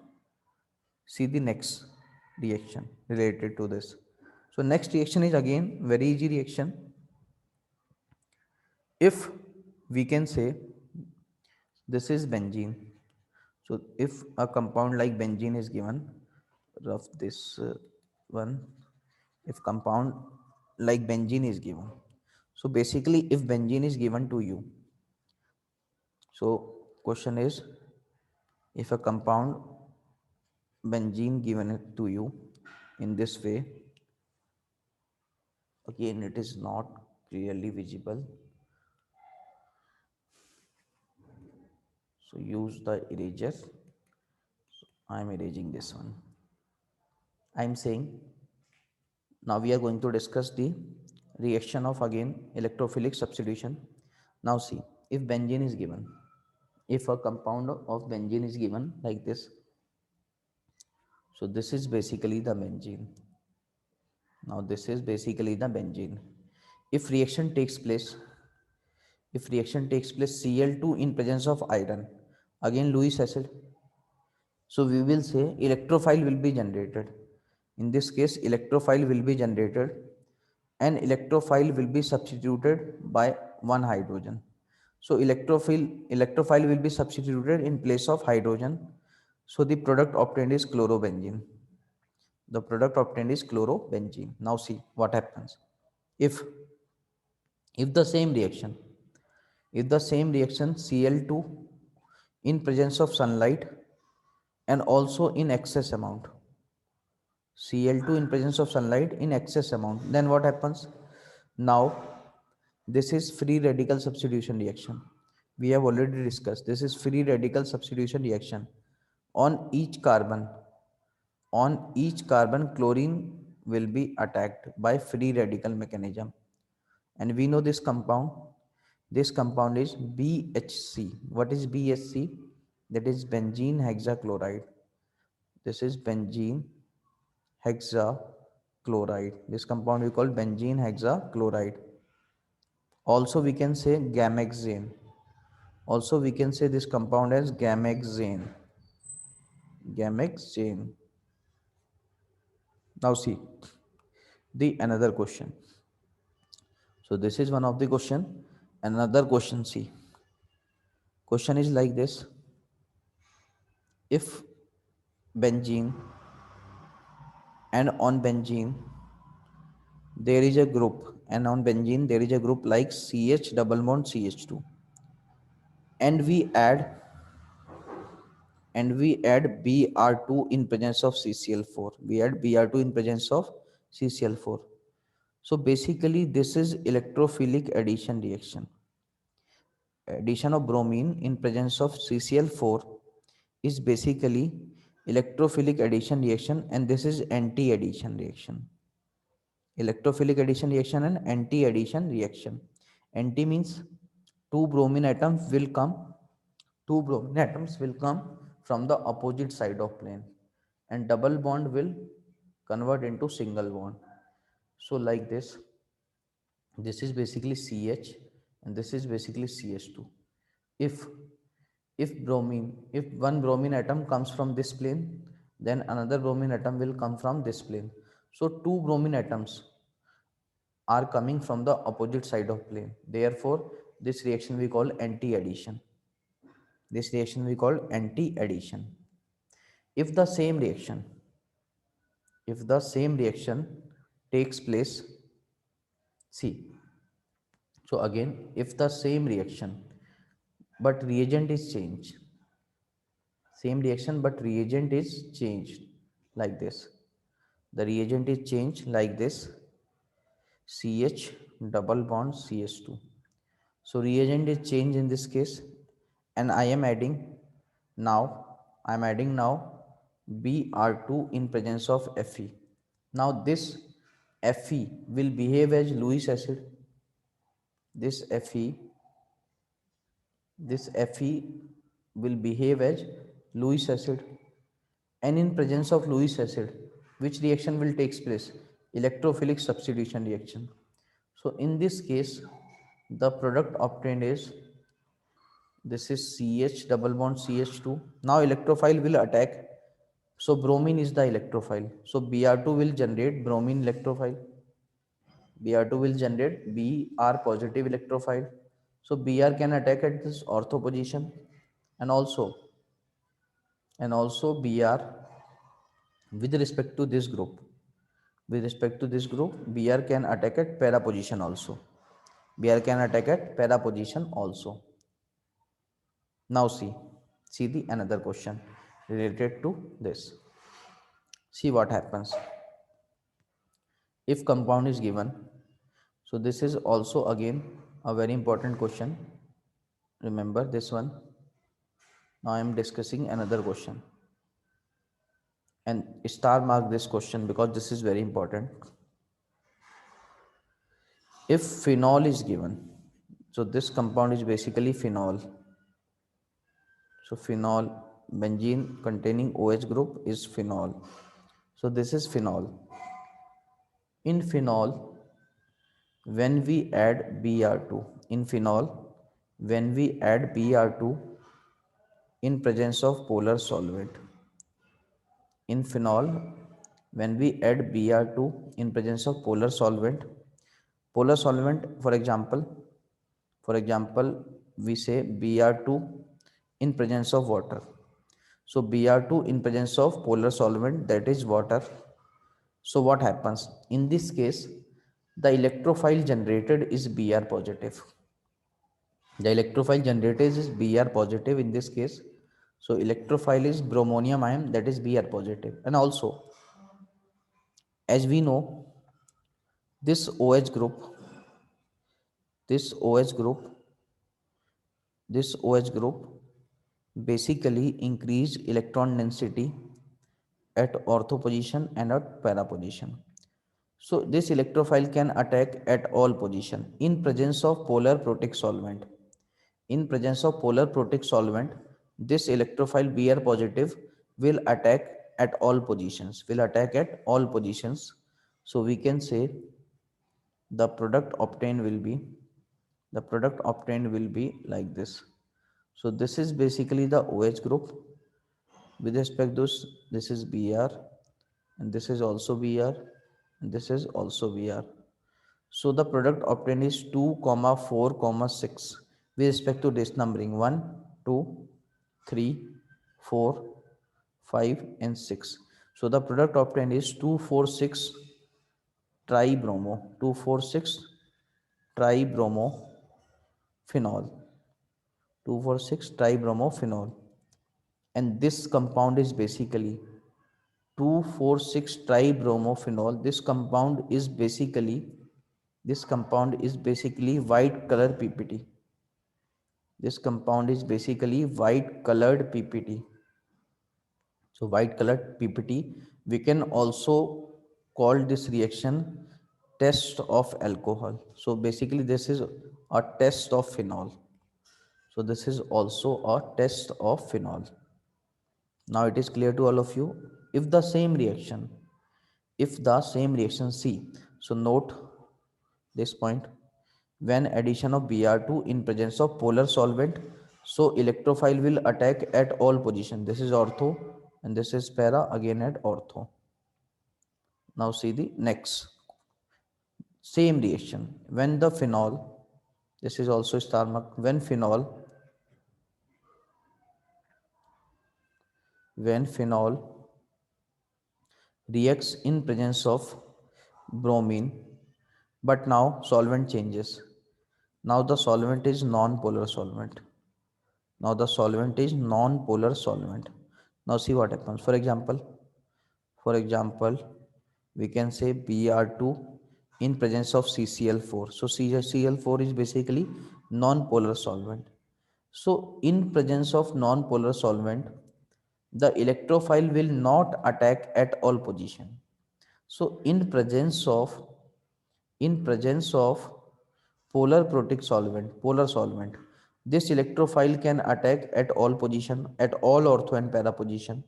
the next reaction related to this. So next reaction is again very easy reaction. If we can say this is benzene, so if a compound like benzene is given, rough this one, if compound like benzene is given, so basically if benzene is given to you, so question is, if a compound benzene given it to you in this way, again it is not clearly visible, So use the eraser. I am erasing this one. I am saying now we are going to discuss the reaction of again electrophilic substitution. Now see, if benzene is given, if a compound of benzene is given like this, so this is basically the benzene. Now this is basically the benzene. If reaction takes place, if reaction takes place Cl2 in presence of iron, again Lewis acid, so we will say electrophile will be generated. In this case, electrophile will be generated and electrophile will be substituted by one hydrogen. So electrophile will be substituted in place of hydrogen. So the product obtained is chlorobenzene. The product obtained is chlorobenzene. Now see what happens. If if the same reaction, if the same reaction Cl2 in presence of sunlight and also in excess amount, Cl2 in presence of sunlight in excess amount, then what happens? Now this is free radical substitution reaction. We have already discussed this is free radical substitution reaction. On each carbon, on each carbon, chlorine will be attacked by free radical mechanism. And we know this compound. This compound is BHC. What is BHC? That is benzene hexachloride. This is benzene hexachloride. This compound we call benzene hexachloride. Also we can say gamexane. Also we can say this compound as gamexane. Gamexane. Now see the another question. So this is one of the question. Another question, see. Question is like this. If benzene and on benzene there is a group, and on benzene there is a group like CH double bond CH2, and we add Br2 in presence of CCl4. We add Br2 in presence of CCl4. So basically this is electrophilic addition reaction. Addition of bromine in presence of CCl4 is basically electrophilic addition reaction, and this is anti-addition reaction. Electrophilic addition reaction and anti-addition reaction. Anti means two bromine atoms will come, two bromine atoms will come from the opposite side of plane, and double bond will convert into single bond. So like this is basically CH and this is basically CH2. If if one bromine atom comes from this plane, then another bromine atom will come from this plane. So two bromine atoms are coming from the opposite side of plane. Therefore, this reaction we call anti-addition. This reaction we call anti-addition. If the same reaction, if the same reaction takes place, see. So again, if the same reaction but reagent is changed, same reaction but reagent is changed like this. The reagent is changed like this. CH double bond CH2. So reagent is changed in this case, and I am adding now Br2 in presence of Fe. Now this Fe will behave as Lewis acid. This Fe this Fe will behave as Lewis acid, and in presence of Lewis acid, which reaction will take place? Electrophilic substitution reaction. So in this case, the product obtained is this is CH double bond CH2. Now electrophile will attack. So bromine is the electrophile. So Br2 will generate bromine electrophile. Br2 will generate Br positive electrophile. So Br can attack at this ortho position, and also Br with respect to this group. With respect to this group, Br can attack at para position also. Br can attack at para position also. Now see the another question related to this. See what happens if compound is given. So this is also again a very important question. Remember this one. Now I am discussing another question, and star mark this question because this is very important. If phenol is given, so this compound is basically phenol. So phenol, benzene containing OH group is phenol. So this is phenol. In phenol, when we add Br2, in phenol, when we add Br2 in presence of polar solvent, in phenol, when we add Br2 in presence of polar solvent, for example, we say Br2 in presence of water. So Br2 in presence of polar solvent, that is water. So what happens? In this case, the electrophile generated is Br positive. The electrophile generated is Br positive in this case. So electrophile is bromonium ion, that is Br positive. And also, as we know, this OH group, this OH group, this OH group basically increase electron density at ortho position and at para position. So this electrophile can attack at all position in presence of polar protic solvent. In presence of polar protic solvent, this electrophile Br positive will attack at all positions. Will attack at all positions. So we can say the product obtained will be like this. So this is basically the OH group. With respect to this is Br, and this is also Br, and this is also Br. So the product obtained is 2, 4, 6 with respect to this numbering 1, 2, 3, 4, 5 and 6. So the product obtained is 246 tribromo, 246 tribromophenol, 246 tribromophenol, and this compound is basically 246 tribromophenol. This compound is basically white color PPT. This compound is basically white colored PPT. So white colored PPT. We can also call this reaction test of alcohol. So basically this is a test of phenol. So this is also a test of phenol. Now it is clear to all of you. If the same reaction, if the same reaction C, so note this point, when addition of Br2 in presence of polar solvent, so electrophile will attack at all position. This is ortho and this is para, again at ortho. Now see the next same reaction when the phenol, this is also star mark, when phenol reacts in presence of bromine, but now solvent changes. Now the solvent is non-polar solvent. Now the solvent is non-polar solvent. Now see what happens. For example, we can say Br2 in presence of CCl4. So CCl4 is basically non-polar solvent. So in presence of non-polar solvent, the electrophile will not attack at all position. So in presence of polar solvent, this electrophile can attack at all position, at all ortho and para position.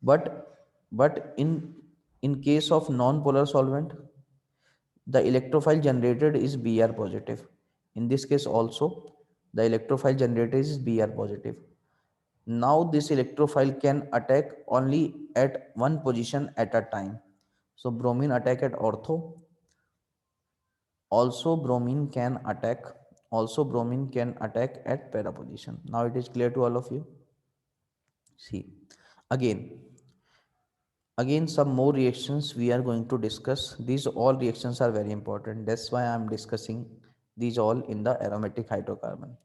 But in case of non-polar solvent, the electrophile generated is Br positive. In this case also, the electrophile generated is Br positive. Now this electrophile can attack only at one position at a time. So bromine attack at ortho. Also bromine can attack at para position. Now it is clear to all of you. See, again, some more reactions we are going to discuss. These all reactions are very important. That's why I am discussing these all in the aromatic hydrocarbon.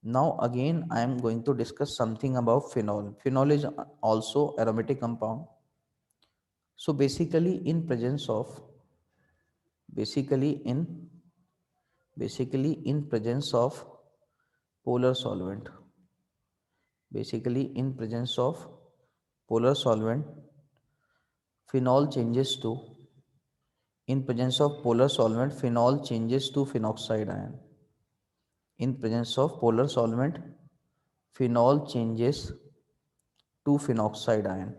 Now again I am going to discuss something about phenol. Phenol is also aromatic compound. So basically in basically in presence of polar solvent, Basically, in presence of polar solvent, phenol changes to, in presence of polar solvent, phenol changes to phenoxide ion. In presence of polar solvent, phenol changes to phenoxide ion.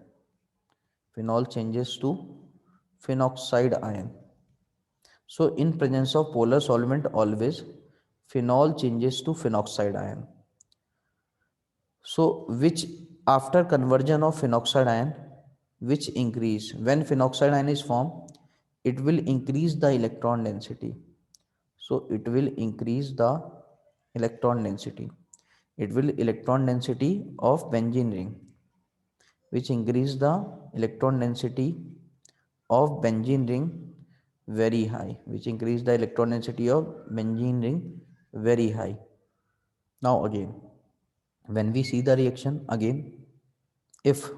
Phenol changes to phenoxide ion. So in presence of polar solvent, always phenol changes to phenoxide ion. So which, after conversion of phenoxide ion, which increase when phenoxide ion is formed, it will increase the electron density. So it will increase the electron density. It will electron density of benzene ring, which increase the electron density of benzene ring very high, which increase the electron density of benzene ring very high. Now again, when we see the reaction again, if,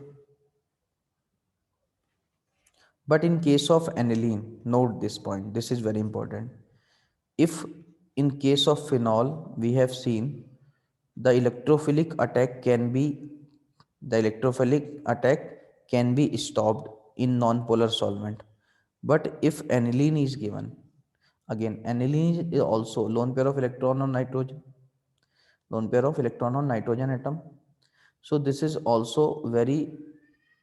but in case of aniline, note this point, this is very important. If in case of phenol we have seen, the electrophilic attack can be, the electrophilic attack can be stopped in non-polar solvent. But if aniline is given, again aniline is also lone pair of electron on nitrogen, lone pair of electron on nitrogen atom. So this is also very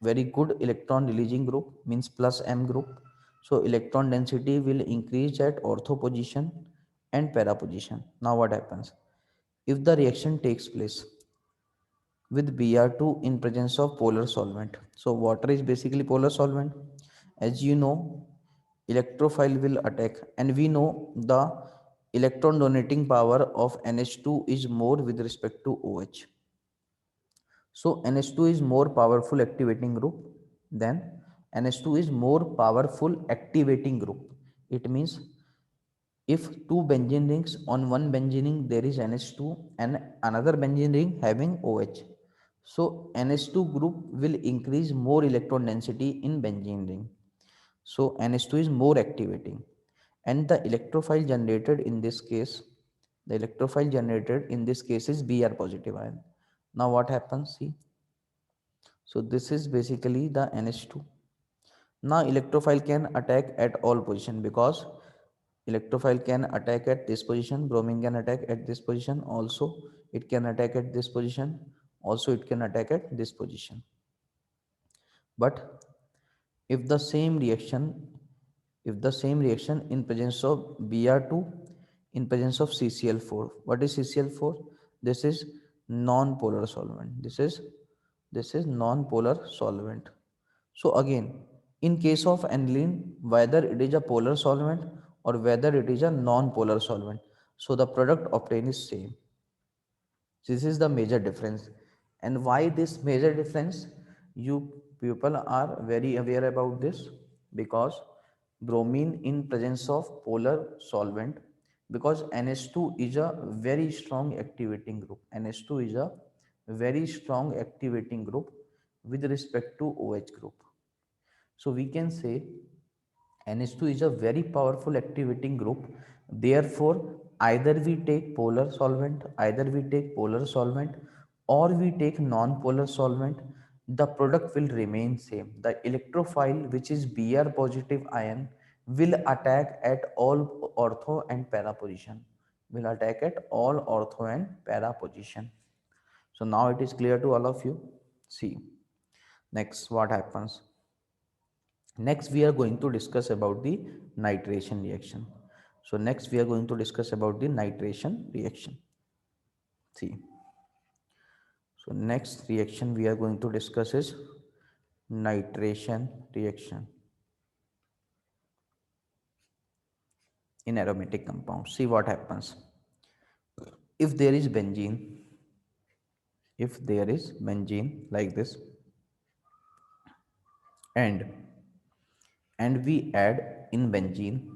good electron releasing group, means plus m group. So electron density will increase at ortho position and para position. Now what happens if the reaction takes place with Br2 in presence of polar solvent? So water is basically polar solvent. As you know, electrophile will attack, and we know the electron donating power of NH2 is more with respect to OH. So NH2 is more powerful activating group than, NH2 is more powerful activating group. It means if two benzene rings, on one benzene ring there is NH2 and another benzene ring having OH. So NH2 group will increase more electron density in benzene ring. So NH2 is more activating, and the electrophile generated in this case, the electrophile generated in this case is Br positive ion. Now what happens? See, so this is basically the NH2. Now electrophile can attack at all position, because electrophile can attack at this position, bromine can attack at this position, also it can attack at this position, also it can attack at this position. But if the same reaction, if the same reaction in presence of Br2 in presence of CCl4, what is CCl4? This is non-polar solvent. This is non-polar solvent. So again, in case of aniline, whether it is a polar solvent or whether it is a non-polar solvent, so the product obtained is same. This is the major difference. And why this major difference? You people are very aware about this, because bromine in presence of polar solvent, because NH2 is a very strong activating group. NH2 is a very strong activating group with respect to OH group. So we can say NH2 is a very powerful activating group. Therefore, either we take polar solvent, or we take non-polar solvent, the product will remain same. The electrophile, which is Br positive ion, will attack at all ortho and para position. Will attack at all ortho and para position. So now it is clear to all of you. See, next what happens. Next, we are going to discuss about the nitration reaction. So next, we are going to discuss about the nitration reaction. See, so next reaction we are going to discuss is nitration reaction in aromatic compounds. See what happens. If there is benzene, like this, and we add in benzene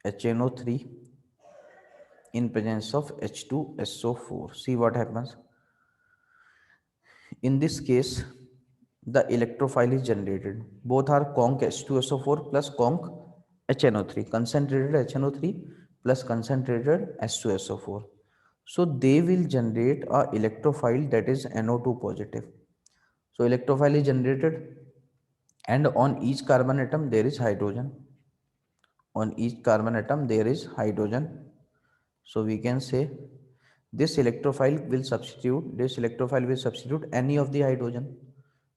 HNO3 in presence of H2SO4. See what happens. In this case, the electrophile is generated. Both are conc H2SO4 plus conc HNO3, concentrated HNO3 plus concentrated H2SO4. So they will generate a electrophile that is NO2 positive. So electrophile is generated, and on each carbon atom there is hydrogen. On each carbon atom there is hydrogen. So we can say this electrophile will substitute any of the hydrogen.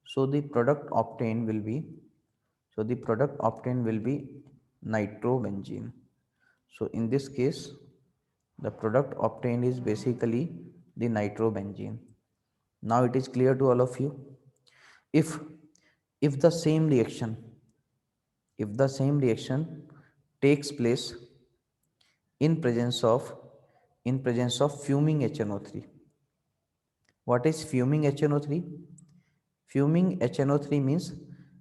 So the product obtained will be nitrobenzene. So in this case, the product obtained is basically the nitrobenzene. Now it is clear to all of you. If if the same reaction if the same reaction takes place in presence of fuming HNO3. What is fuming HNO3? Fuming HNO3 means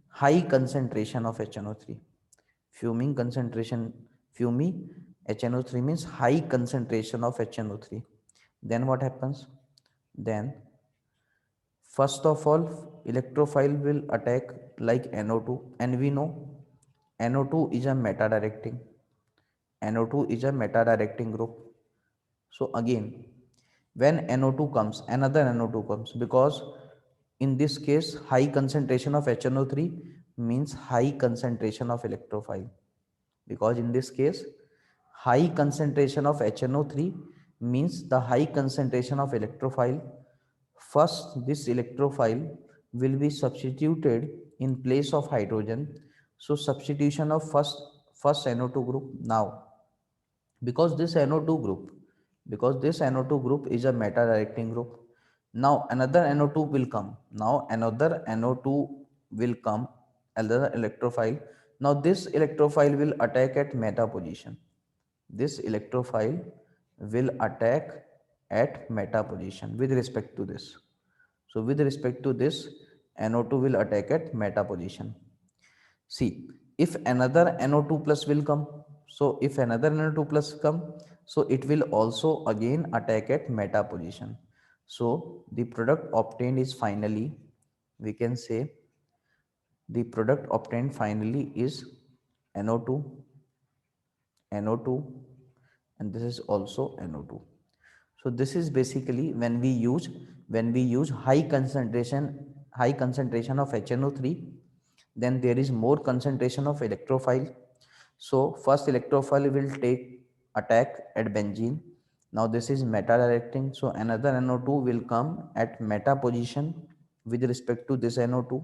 high concentration of HNO3. Fuming concentration, fuming HNO3 means high concentration of HNO3. Then what happens? Then first of all, electrophile will attack like NO2, and we know NO2 is a meta-directing. NO2 is a meta-directing group. So again, when NO2 comes, another NO2 comes, because in this case high concentration of HNO3 means high concentration of electrophile, because in this case high concentration of HNO3 means the high concentration of electrophile. First, this electrophile will be substituted in place of hydrogen. So substitution of first NO2 group. Now because this NO2 group is a meta directing group, now another electrophile. Now this electrophile will attack at meta position. This electrophile will attack at meta position with respect to this. So with respect to this, NO2 will attack at meta position. See, if another NO2 plus will come, so if another NO2 plus come, so it will also again attack at meta position. So the product obtained is finally, we can say, the product obtained finally is NO2, NO2, and this is also NO2. So this is basically when we use high concentration of HNO3, then there is more concentration of electrophile. So first electrophile will take attack at benzene. Now this is meta directing. So another NO2 will come at meta position with respect to this NO2.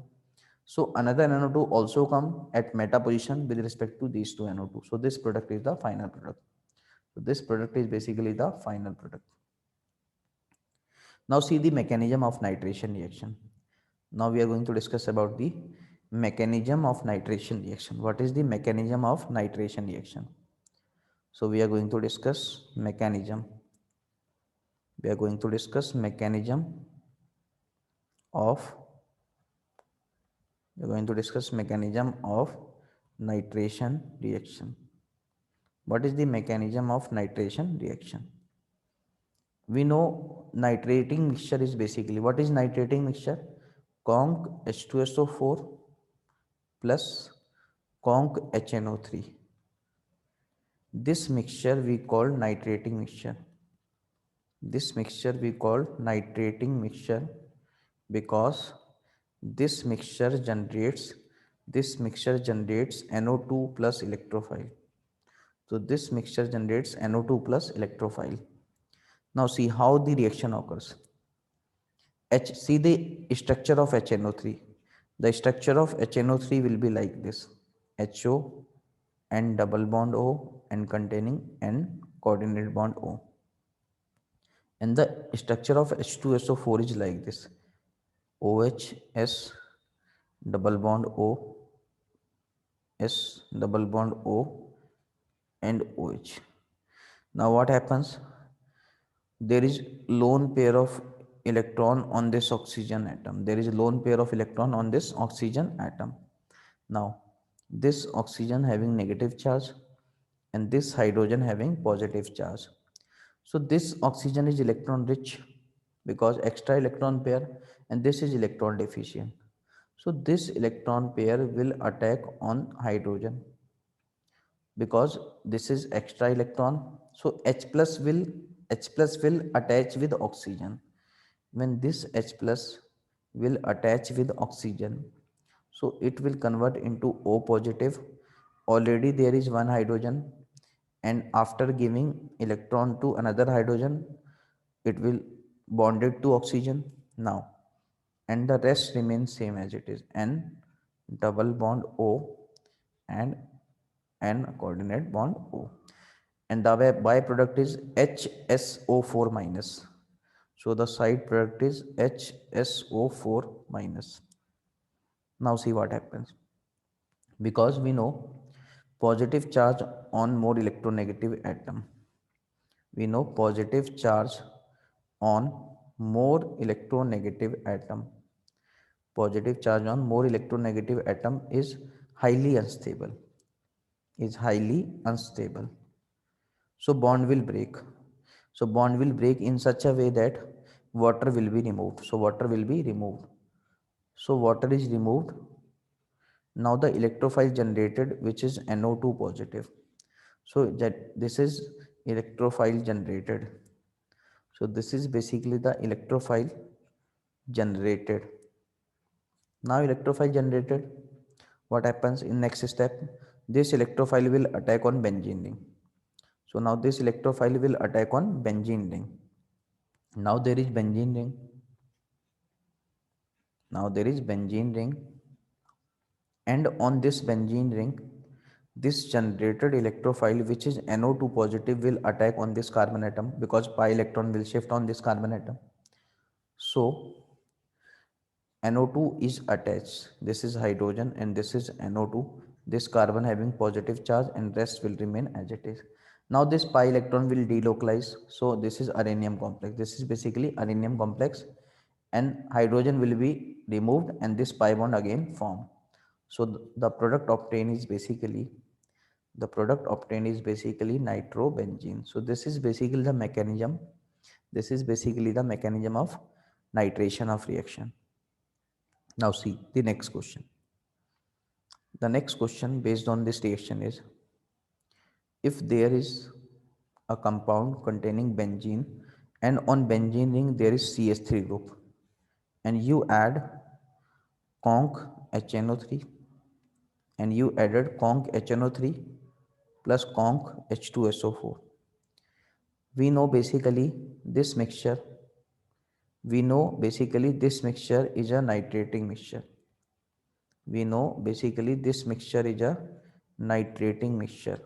So another NO2 also come at meta position with respect to these two NO2. So this product is the final product. So this product is basically the final product. Now see the mechanism of nitration reaction. Now we are going to discuss about the mechanism of nitration reaction. What is the mechanism of nitration reaction? So we are going to discuss mechanism. We are going to discuss mechanism of we are going to discuss mechanism of nitration reaction. What is the mechanism of nitration reaction? We know nitrating mixture is basically, what is nitrating mixture? Conc H2SO4 plus conc HNO3. This mixture we call nitrating mixture. This mixture we call nitrating mixture because this mixture generates NO2 plus electrophile. So this mixture generates NO2 plus electrophile. Now see how the reaction occurs. See the structure of HNO3. The structure of HNO3 will be like this: HO, N double bond O, and containing N coordinate bond O. And the structure of H2SO4 is like this: OH, S, double bond O, S, double bond O, and OH. Now what happens? There is lone pair of electron on this oxygen atom. There is a lone pair of electron on this oxygen atom. Now this oxygen having negative charge and this hydrogen having positive charge. So this oxygen is electron rich because extra electron pair, and this is electron deficient. So this electron pair will attack on hydrogen because this is extra electron. So H plus will H plus will attach with oxygen. When this H plus will attach with oxygen, so it will convert into O positive. Already there is one hydrogen, and after giving electron to another hydrogen, it will bond it to oxygen now, and the rest remains same as it is, N double bond O and N coordinate bond O, and the byproduct is HSO4 minus. So the side product is HSO4 minus. Now see what happens. Because we know positive charge on more electronegative atom. We know positive charge on more electronegative atom. Positive charge on more electronegative atom is highly unstable. Is highly unstable. So bond will break. So bond will break in such a way that water will be removed. So water will be removed. So water is removed. Now the electrophile generated, which is NO2 positive. So that this is electrophile generated. So this is basically the electrophile generated. Now electrophile generated, what happens in next step? This electrophile will attack on benzene ring. So now this electrophile will attack on benzene ring. Now there is benzene ring. Now there is benzene ring, and on this benzene ring, this generated electrophile, which is NO2 positive, will attack on this carbon atom because pi electron will shift on this carbon atom. So NO2 is attached. This is hydrogen and this is NO2. This carbon having positive charge and rest will remain as it is. Now this pi electron will delocalize. So this is aranium complex. This is basically aranium complex, and hydrogen will be removed and this pi bond again form. So the product obtained is basically nitrobenzene. So this is basically the mechanism. This is basically the mechanism of nitration of reaction. Now see the next question. The next question based on this reaction is, if there is a compound containing benzene and on benzene ring there is CH3 group, and you add conc HNO3, and you added conc HNO3 plus conc H2SO4. We know basically this mixture, is a nitrating mixture. We know basically this mixture is a nitrating mixture.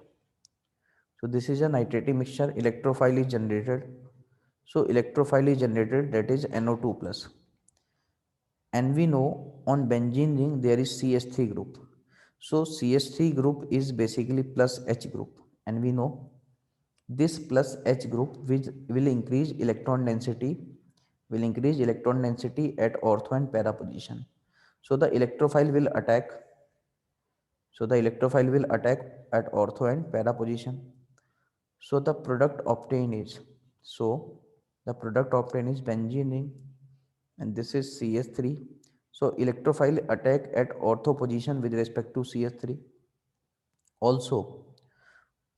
So this is a nitrating mixture. Electrophile is generated. So electrophile is generated, that is NO2 plus. And we know on benzene ring there is CH3 group. So CH3 group is basically plus H group. And we know this plus H group will increase electron density, at ortho and para position. So the electrophile will attack. At ortho and para position. So the product obtained is, benzene ring, and this is CH3. So electrophile attack at ortho position with respect to CH3. Also,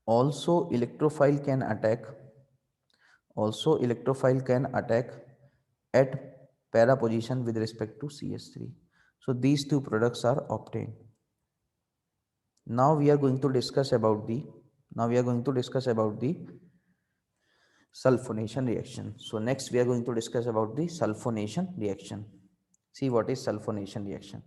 electrophile can attack. At para position with respect to CH3. So these two products are obtained. Now we are going to discuss about the sulfonation reaction. So next we are going to discuss about the sulfonation reaction. See what is sulfonation reaction.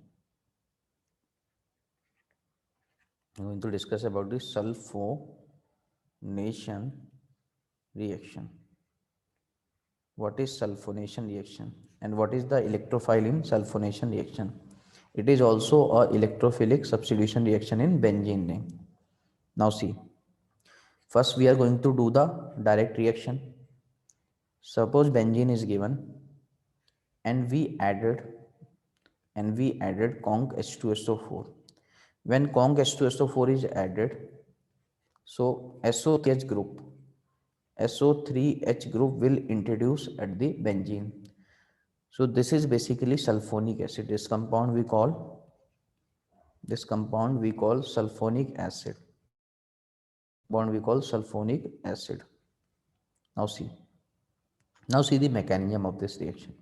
We are going to discuss about the sulfonation reaction. What is sulfonation reaction and what is the electrophile in sulfonation reaction? It is also a electrophilic substitution reaction in benzene ring. Now see, first we are going to do the direct reaction. Suppose benzene is given and we added conc H2SO4. When conc H2SO4 is added, so SO3H group will introduce at the benzene. So this is basically sulfonic acid. This compound we call sulfonic acid. Now see, Now see the mechanism of this reaction.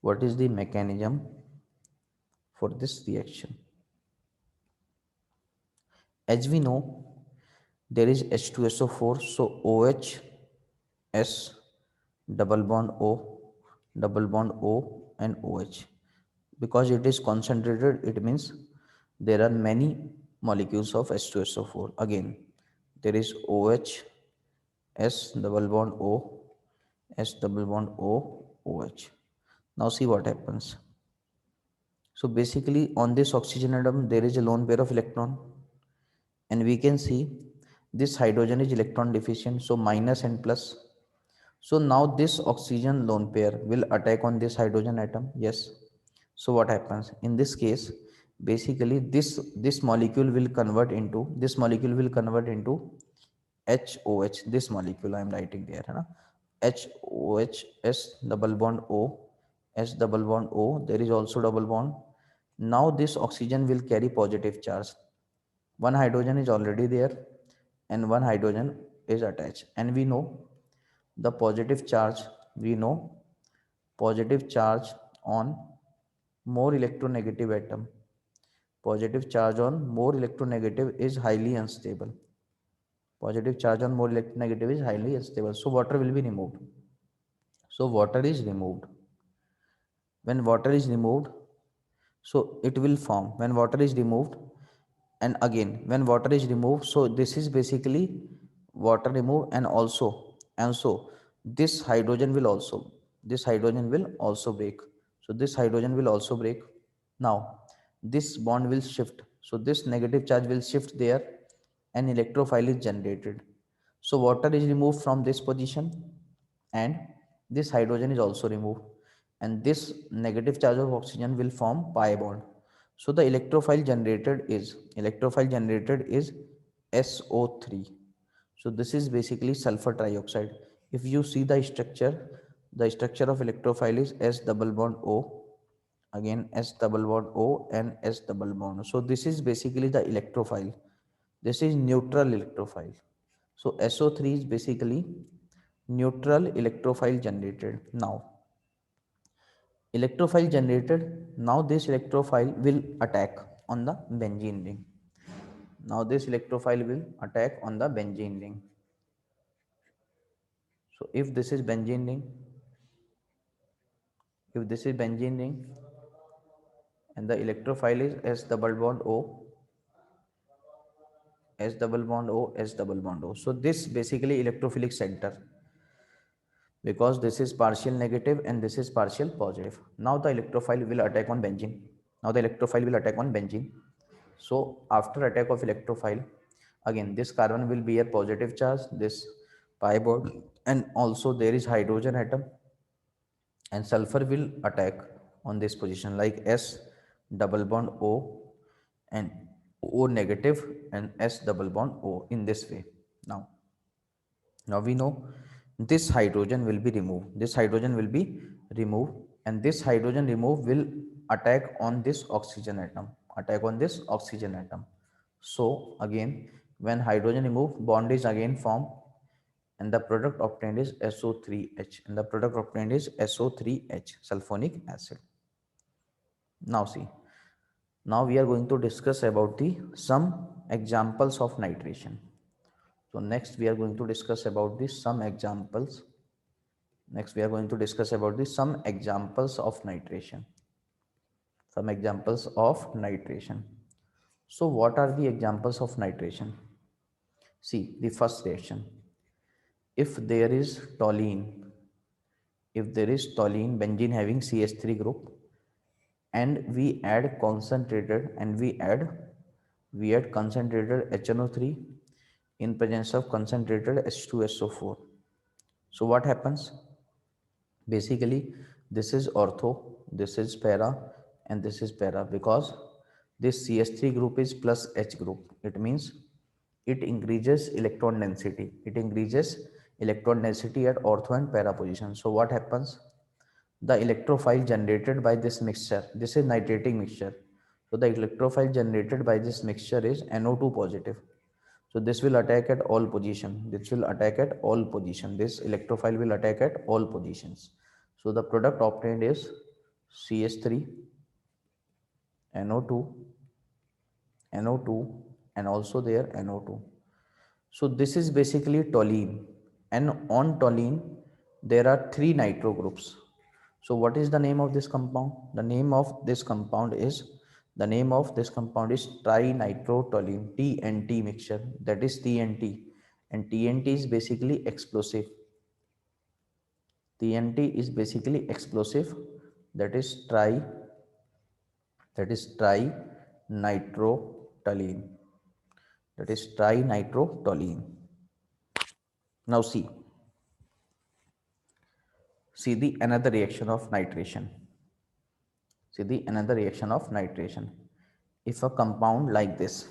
What is the mechanism for this reaction? As we know, there is H2SO4, so OH, S, double bond O, double bond O, and OH. Because it is concentrated, it means there are many molecules of H2SO4. Again, there is OH, S, double bond O, S, double bond O, OH. Now see what happens. So basically, on this oxygen atom, there is a lone pair of electron, and we can see this hydrogen is electron deficient, so minus and plus. So now this oxygen lone pair will attack on this hydrogen atom. Yes. So what happens in this case? Basically, this molecule will convert into HOH. This molecule I am writing there, है ना? HOH, S double bond O, S double bond O. There is also double bond. Now this oxygen will carry positive charge. One hydrogen is already there, and one hydrogen is attached. And we know the positive charge, we know positive charge on more electronegative atom. Positive charge on more electronegative is highly unstable. Positive charge on more electronegative is highly unstable. So water will be removed. So water is removed. When water is removed, so it will form. When water is removed, and again when water is removed, so this is basically water removed, and so this hydrogen will also break. So this hydrogen will also break. Now this bond will shift, so this negative charge will shift there, and electrophile is generated. So water is removed from this position, and this hydrogen is also removed, and this negative charge of oxygen will form pi bond. So the electrophile generated is SO3. So this is basically sulfur trioxide. If you see the structure of electrophile is S double bond O, again S double bond O, and S double bond. So this is basically the electrophile. This is neutral electrophile. So SO3 is basically neutral electrophile generated. Electrophile generated. Now this electrophile will attack on the benzene ring. Now this electrophile will attack on the benzene ring. So if this is benzene ring, and the electrophile is S double bond O, S double bond O, S double bond O. So this basically electrophilic center, because this is partial negative and this is partial positive. Now the electrophile will attack on benzene. So after attack of electrophile, again this carbon will be a positive charge, this pi bond, and also there is hydrogen atom, and sulfur will attack on this position like S double bond O, and O negative, and S double bond O in this way. Now Now we know this hydrogen will be removed. This hydrogen will be removed, and this hydrogen remove will attack on this oxygen atom. Attack on this oxygen atom. So again, when hydrogen remove, bond is again formed, and the product obtained is SO3H. And the product obtained is SO3H, sulfonic acid. Now see. Now we are going to discuss about the some examples of nitration. So next we are going to discuss about the some examples. Next we are going to discuss about the some examples of nitration. Some examples of nitration. So what are the examples of nitration? See the first reaction. If there is toluene, benzene having CH3 group, and we add concentrated HNO3 in presence of concentrated H2SO4. So what happens? Basically, this is ortho, this is para, and this is para, because this CH3 group is plus H group. It means it increases electron density. It increases electron density at ortho and para position. So what happens? The electrophile generated by this mixture, this is nitrating mixture. So the electrophile generated by this mixture is NO2 positive. So this will attack at all position. This will attack at all position. This electrophile will attack at all positions. So the product obtained is CH3, NO2, NO2, and also there NO2. So this is basically toluene, and on toluene there are three nitro groups. So what is the name of this compound? The name of this compound is trinitrotoluene, TNT mixture. That is TNT, and TNT is basically explosive. TNT is basically explosive. That is trinitrotoluene. That is trinitrotoluene. Now see the another reaction of nitration. See the another reaction of nitration. If a compound like this,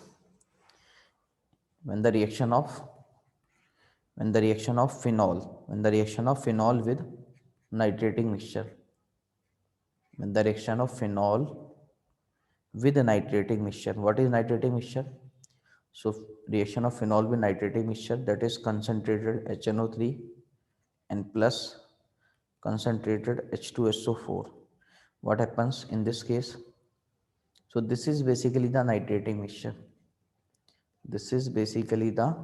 when the reaction of when the reaction of phenol with nitrating mixture, when the reaction of phenol with a nitrating mixture, what is nitrating mixture? So reaction of phenol with nitrating mixture, that is concentrated HNO3 and plus concentrated H2SO4. What happens in this case? So this is basically the nitrating mixture. This is basically the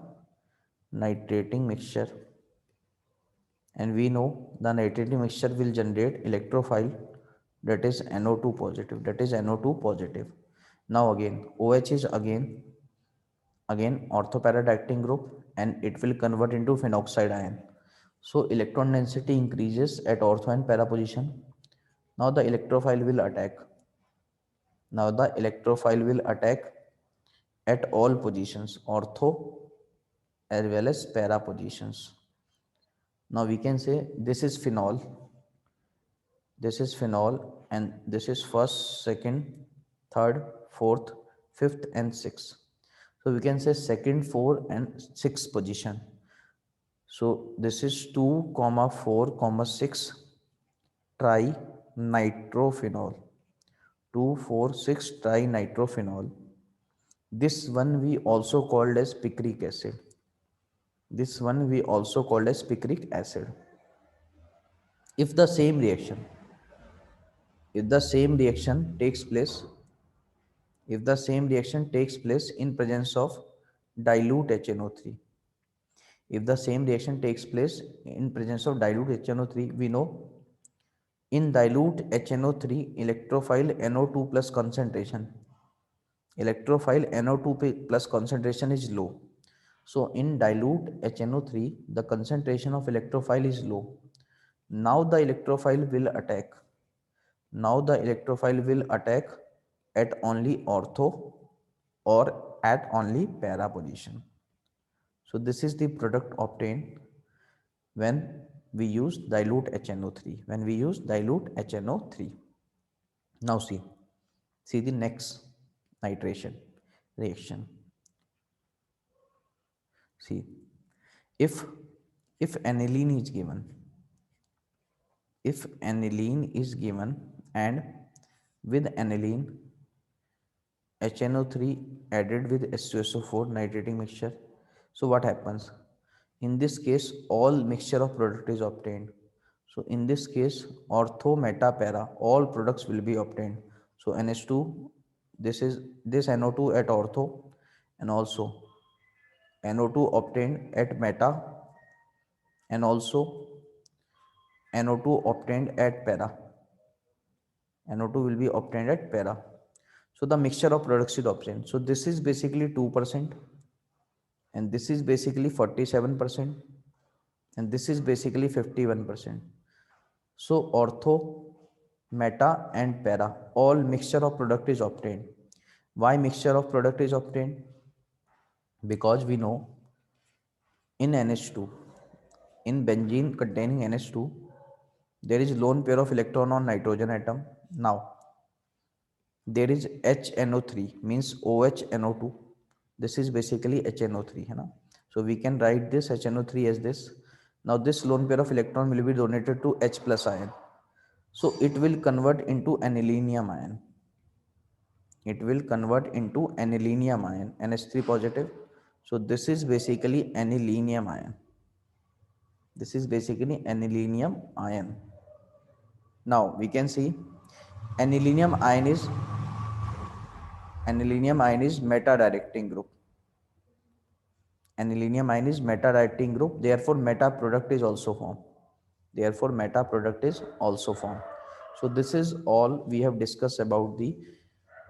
nitrating mixture, and we know the nitrating mixture will generate electrophile, that is NO2 positive. That is NO2 positive. Now again OH is again ortho-para acting group, and it will convert into phenoxide ion. So electron density increases at ortho and para position. Now the electrophile will attack. Now the electrophile will attack at all positions, ortho as well as para positions. Now we can say this is phenol, and this is first, second, third, fourth, fifth, and sixth. So we can say second, four, and sixth position. So this is 2, 4, 6 trinitrophenol. 2, 4, 6 trinitrophenol. This one we also called as picric acid. This one we also called as picric acid. If the same reaction, if the same reaction takes place, if the same reaction takes place in presence of dilute HNO3, if the same reaction takes place in presence of dilute HNO3, we know in dilute HNO3 electrophile NO2 plus concentration is low. So in dilute HNO3 the concentration of electrophile is low. Now the electrophile will attack. Now the electrophile will attack at only ortho or at only para position. So this is the product obtained when we use dilute HNO3. When we use dilute HNO3. Now see the next nitration reaction. See, if aniline is given, if aniline is given and with aniline HNO3 added with H2SO4 nitrating mixture, so what happens? In this case all mixture of product is obtained. So in this case ortho, meta, para, all products will be obtained. So NH2, this NO2 at ortho, and also NO2 obtained at meta, and also NO2 obtained at para. NO2 will be obtained at para. So the mixture of products is obtained. So this is basically 2%, and this is basically 47%, and this is basically 51%. So ortho, meta, and para, all mixture of product is obtained. Why mixture of product is obtained? Because we know in NH2, in benzene containing NH2, there is lone pair of electron on nitrogen atom. Now there is HNO3, means OHNO2. This is basically HNO3, है ना? So we can write this HNO3 as this. Now this lone pair of electron will be donated to H plus ion. So it will convert into anilinium ion. It will convert into anilinium ion, NH3 positive. So this is basically anilinium ion. This is basically anilinium ion. Now we can see anilinium ion is meta directing group. Anilinium ion is meta directing group, therefore meta product is also formed. Therefore meta product is also formed. So this is all we have discussed about the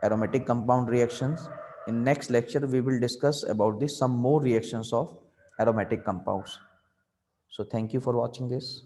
aromatic compound reactions. In next lecture we will discuss about the some more reactions of aromatic compounds. So thank you for watching this.